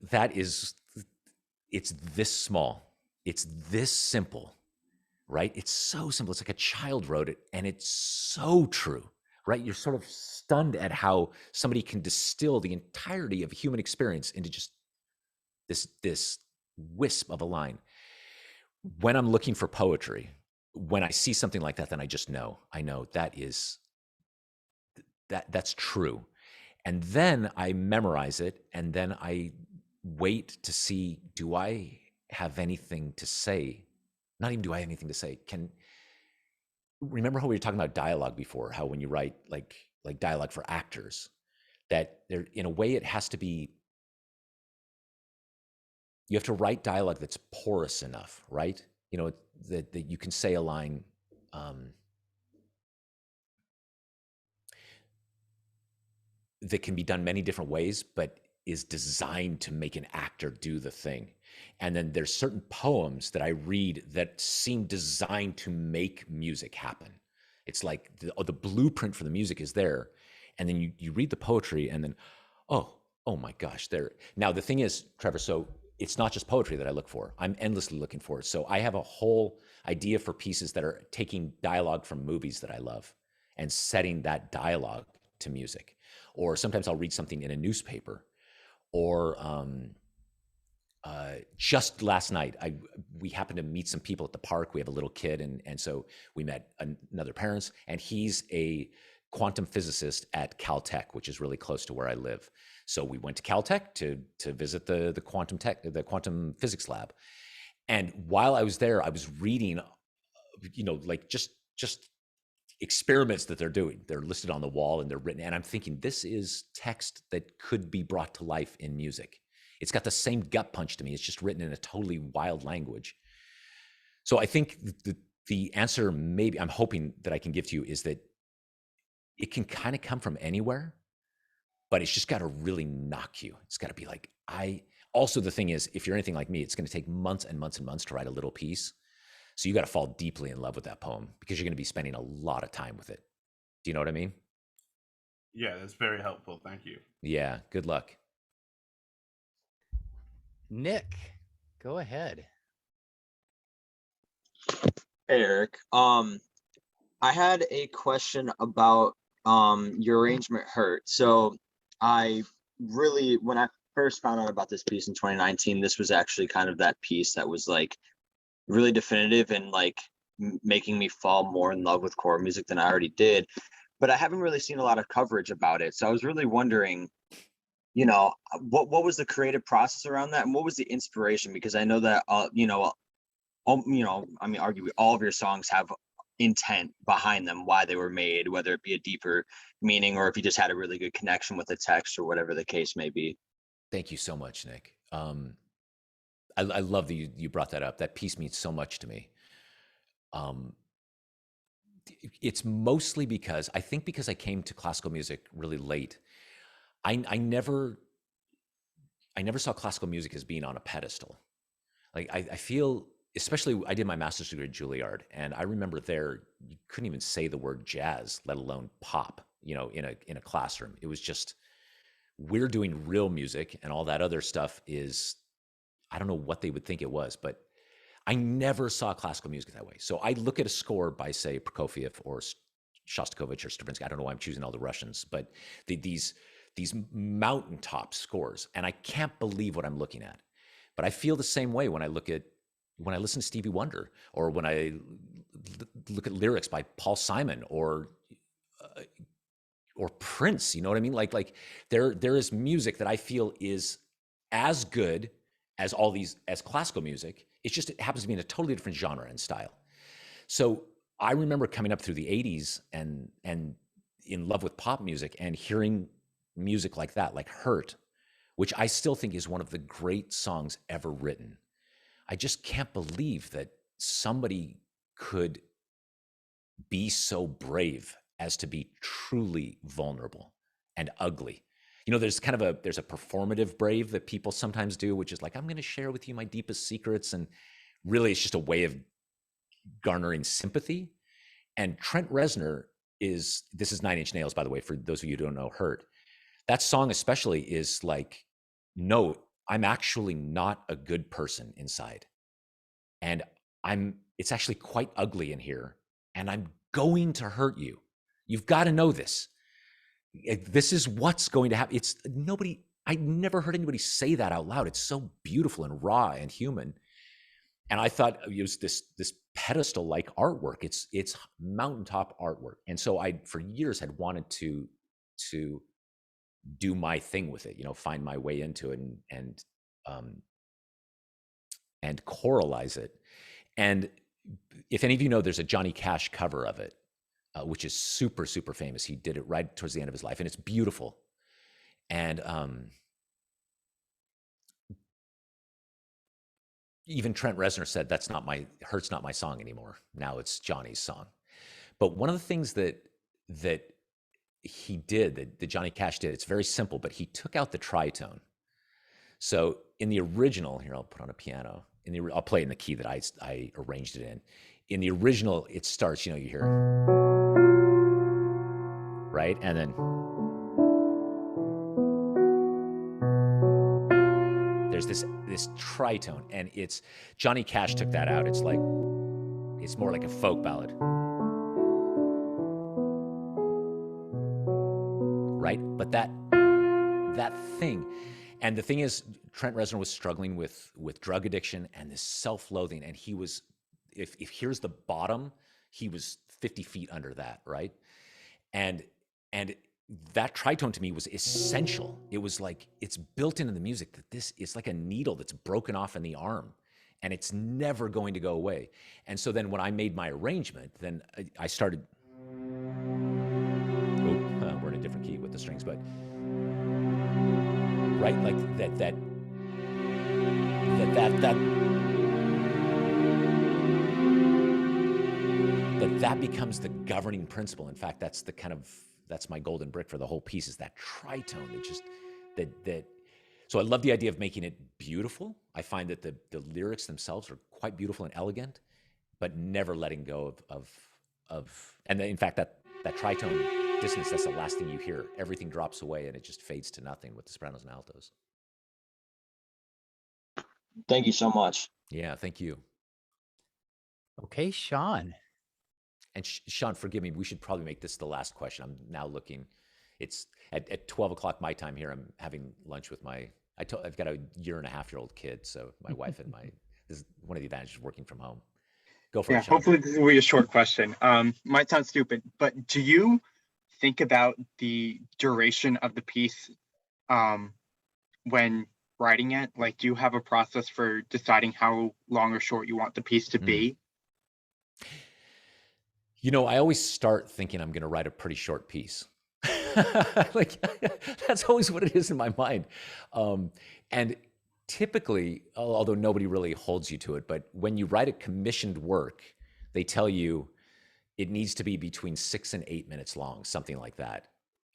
that is, it's this small, it's this simple, right? It's so simple. It's like a child wrote it, and it's so true, right? You're sort of stunned at how somebody can distill the entirety of human experience into just this wisp of a line. When I'm looking for poetry, when I see something like that, then I know that's true. And then I memorize it, and then I wait to see, do I have anything to say? Not even do I have anything to say. Remember how we were talking about dialogue before, how when you write like dialogue for actors, that there, in a way, it has to be, you have to write dialogue that's porous enough, right? That you can say a line that can be done many different ways, but is designed to make an actor do the thing. And then there's certain poems that I read that seem designed to make music happen. It's like the blueprint for the music is there. And then you read the poetry and then, oh my gosh, there. Now, the thing is, Trevor, so it's not just poetry that I look for. I'm endlessly looking for it. So I have a whole idea for pieces that are taking dialogue from movies that I love and setting that dialogue to music. Or sometimes I'll read something in a newspaper. Or just last night, we happened to meet some people at the park. We have a little kid, and so we met another parents, and he's a quantum physicist at Caltech, which is really close to where I live. So we went to Caltech to visit the quantum physics lab. And while I was there, I was reading, like just experiments that they're doing. They're listed on the wall and they're written. And I'm thinking, this is text that could be brought to life in music. It's got the same gut punch to me. It's just written in a totally wild language. So I think the answer, maybe I'm hoping that I can give to you, is that it can kind of come from anywhere, but it's just got to really knock you. It's got to be like, also the thing is, if you're anything like me, it's going to take months and months and months to write a little piece. So you got to fall deeply in love with that poem because you're going to be spending a lot of time with it. Do you know what I mean? Yeah, that's very helpful. Thank you. Yeah, good luck. Nick, go ahead. Hey, Eric. I had a question about your arrangement Hurt. So I really, when I first found out about this piece in 2019, this was actually kind of that piece that was like really definitive and like making me fall more in love with choral music than I already did. But I haven't really seen a lot of coverage about it. So I was really wondering, what was the creative process around that, and what was the inspiration? Because I know that I mean, arguably all of your songs have intent behind them, why they were made, whether it be a deeper meaning or if you just had a really good connection with the text or whatever the case may be. Thank you so much, Nick. I love that you brought that up. That piece means so much to me. It's mostly because I came to classical music really late. I never saw classical music as being on a pedestal. Like I feel, especially I did my master's degree at Juilliard, and I remember there you couldn't even say the word jazz, let alone pop, in a classroom. It was just, we're doing real music, and all that other stuff is, I don't know what they would think it was, but I never saw classical music that way. So I look at a score by, say, Prokofiev or Shostakovich or Stravinsky. I don't know why I'm choosing all the Russians, but these mountaintop scores, and I can't believe what I'm looking at. But I feel the same way when I listen to Stevie Wonder, or when I look at lyrics by Paul Simon or Prince. You know what I mean? Like there is music that I feel is as good as as classical music. It's just, it happens to be in a totally different genre and style. So I remember coming up through the 80s and in love with pop music and hearing music like that, like Hurt, which I still think is one of the great songs ever written. I just can't believe that somebody could be so brave as to be truly vulnerable and ugly. There's there's a performative brave that people sometimes do, which is like, I'm going to share with you my deepest secrets. And really it's just a way of garnering sympathy. And Trent Reznor this is 9 Inch Nails, by the way, for those of you who don't know Hurt. That song especially is like, no, I'm actually not a good person inside. And it's actually quite ugly in here. And I'm going to hurt you. You've got to know this. This is what's going to happen. I never heard anybody say that out loud. It's so beautiful and raw and human. And I thought it was this pedestal-like artwork. It's mountaintop artwork. And so I, for years, had wanted to do my thing with it, find my way into it and choralize it. And if any of you know, there's a Johnny Cash cover of it, which is super, super famous. He did it right towards the end of his life, and it's beautiful. And even Trent Reznor said, Hurt's not my song anymore. Now it's Johnny's song. But one of the things that he did, that Johnny Cash did, it's very simple, but he took out the tritone. So in the original, here, I'll put on a piano. I'll play it in the key that I arranged it in. In the original, it starts, you hear. right? And then there's this tritone, and it's Johnny Cash took that out. It's more like a folk ballad, right? But that thing, and the thing is, Trent Reznor was struggling with drug addiction and this self-loathing, and he was, if here's the bottom, he was 50 feet under that, right? And that tritone to me was essential. It was like, it's built into the music that this is like a needle that's broken off in the arm, and it's never going to go away. And so then when I made my arrangement, then I started, we're in a different key with the strings, but right, like that becomes the governing principle. In fact, that's my golden brick for the whole piece, is that tritone that so I love the idea of making it beautiful. I find that the lyrics themselves are quite beautiful and elegant, but never letting go of and in fact that tritone dissonance, that's the last thing you hear. Everything drops away and it just fades to nothing with the sopranos and altos. Thank you so much. Yeah, thank you. Okay, Sean. And Sean, forgive me, we should probably make this the last question. I'm now looking, it's at 12 o'clock my time here. I'm having lunch with I've got a 1.5-year-old kid. So my wife and this is one of the advantages of working from home. Go for it, Sean. Hopefully this will be a short question. Might sound stupid, but do you think about the duration of the piece when writing it? Like, do you have a process for deciding how long or short you want the piece to be? You know, I always start thinking I'm going to write a pretty short piece. Like, that's always what it is in my mind. And typically, although nobody really holds you to it, but when you write a commissioned work, they tell you it needs to be between 6 and 8 minutes long, something like that.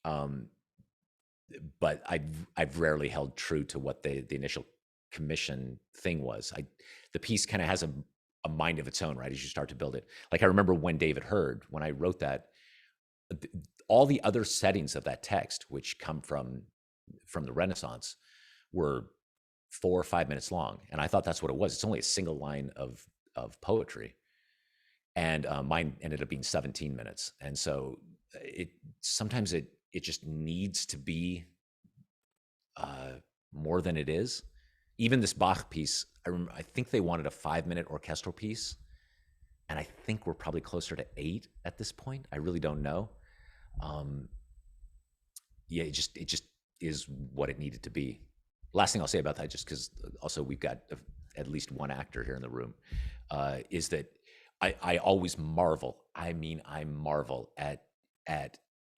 But I've rarely held true to what the initial commission thing was. The piece kind of has a mind of its own, right? As you start to build it. Like, I remember when David Heard, when I wrote that, all the other settings of that text, which come from the Renaissance, were 4 or 5 minutes long. And I thought that's what it was. It's only a single line of poetry. And mine ended up being 17 minutes. And so sometimes it just needs to be more than it is. Even this Bach piece, I think they wanted a 5-minute orchestral piece, and I think we're probably closer to 8 at this point. I really don't know. Yeah, it just is what it needed to be. Last thing I'll say about that, just because also we've got at least one actor here in the room, is that I always marvel. I mean, I marvel at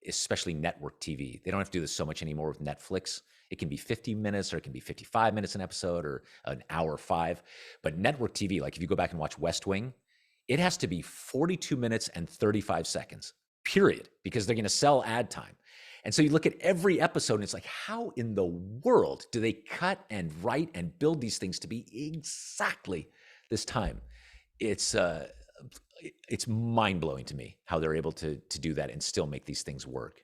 especially network TV. They don't have to do this so much anymore with Netflix. It can be 50 minutes or it can be 55 minutes an episode or an hour 5. But network TV, like if you go back and watch West Wing, it has to be 42 minutes and 35 seconds, period, because they're going to sell ad time. And so you look at every episode and it's like, how in the world do they cut and write and build these things to be exactly this time? It's mind-blowing to me how they're able to do that and still make these things work.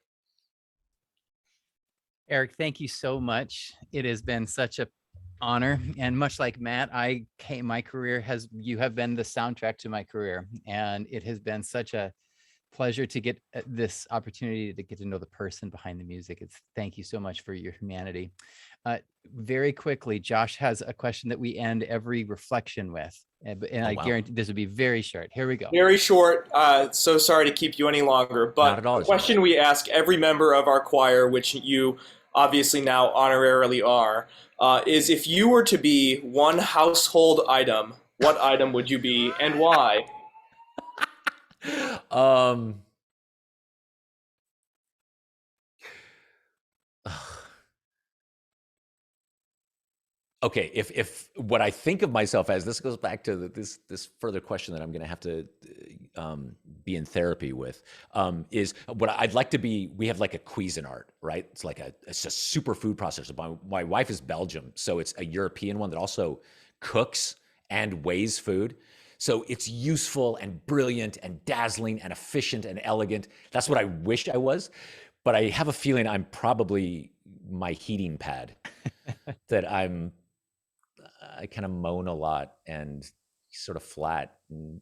Eric, thank you so much. It has been such an honor. And much like Matt, you have been the soundtrack to my career. And it has been such a pleasure to get this opportunity to get to know the person behind the music. Thank you so much for your humanity. Very quickly, Josh has a question that we end every reflection with. And I guarantee this would be very short. Here we go. Very short. So sorry to keep you any longer, but Not at all, the question we ask every member of our choir, which you obviously now honorarily are, is if you were to be one household item, what item would you be and why? Okay, if what I think of myself as, this goes back to this further question that I'm going to have to be in therapy with, is what I'd like to be. We have like a Cuisinart, right? It's like it's a super food processor. My wife is Belgium, so it's a European one that also cooks and weighs food. So it's useful and brilliant and dazzling and efficient and elegant. That's what I wish I was. but I have a feeling I'm probably my heating pad. That I kind of moan a lot and sort of flat. And,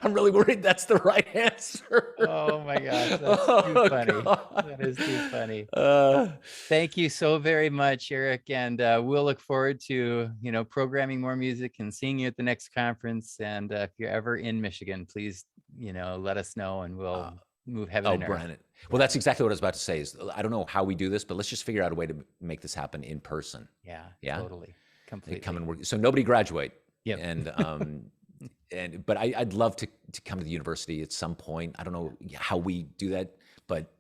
I'm really worried that's the right answer. Oh my gosh, that's too funny. God. That is too funny. Thank you so very much, Eric, and we'll look forward to programming more music and seeing you at the next conference. And if you're ever in Michigan, please let us know, and we'll move heaven and earth. Brandon. Well, that's exactly what I was about to say. Is I don't know how we do this, but let's just figure out a way to make this happen in person. Yeah. Totally, completely. Come and work. So nobody graduate. Yep. And but I'd love to come to the university at some point. I don't know how we do that, but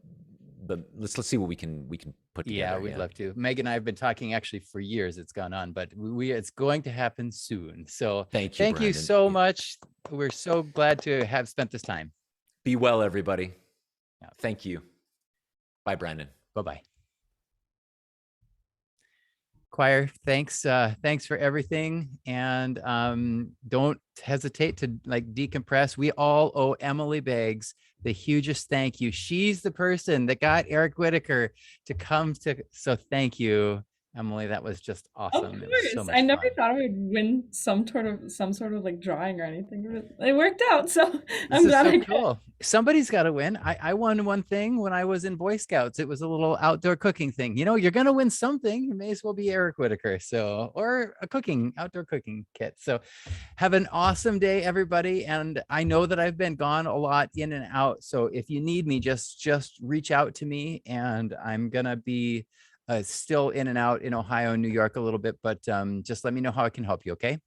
let's see what we can put together. Yeah, we'd love to. Meg and I have been talking actually for years. It's gone on, but it's going to happen soon. So thank you Brandon. so much. We're so glad to have spent this time. Be well, everybody. Thank you. Bye, Brandon. Bye-bye. Choir, thanks for everything, and don't hesitate to decompress. We all owe Emily Beggs the hugest thank you. She's the person that got Eric Whitacre to come to. So thank you, Emily. That was just awesome. Of course. So much I never fun. thought I would win some sort of drawing or anything, but it worked out. So I'm This glad is I so did. cool. Somebody's got to win. I won one thing when I was in Boy Scouts. It was a little outdoor cooking thing. You're going to win something. You may as well be Eric Whitacre. So, or a outdoor cooking kit. So have an awesome day, everybody. And I know that I've been gone a lot in and out. So if you need me, just reach out to me, and I'm going to be still in and out in Ohio and New York a little bit, but just let me know how I can help you. Okay.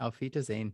Auf Wiedersehen.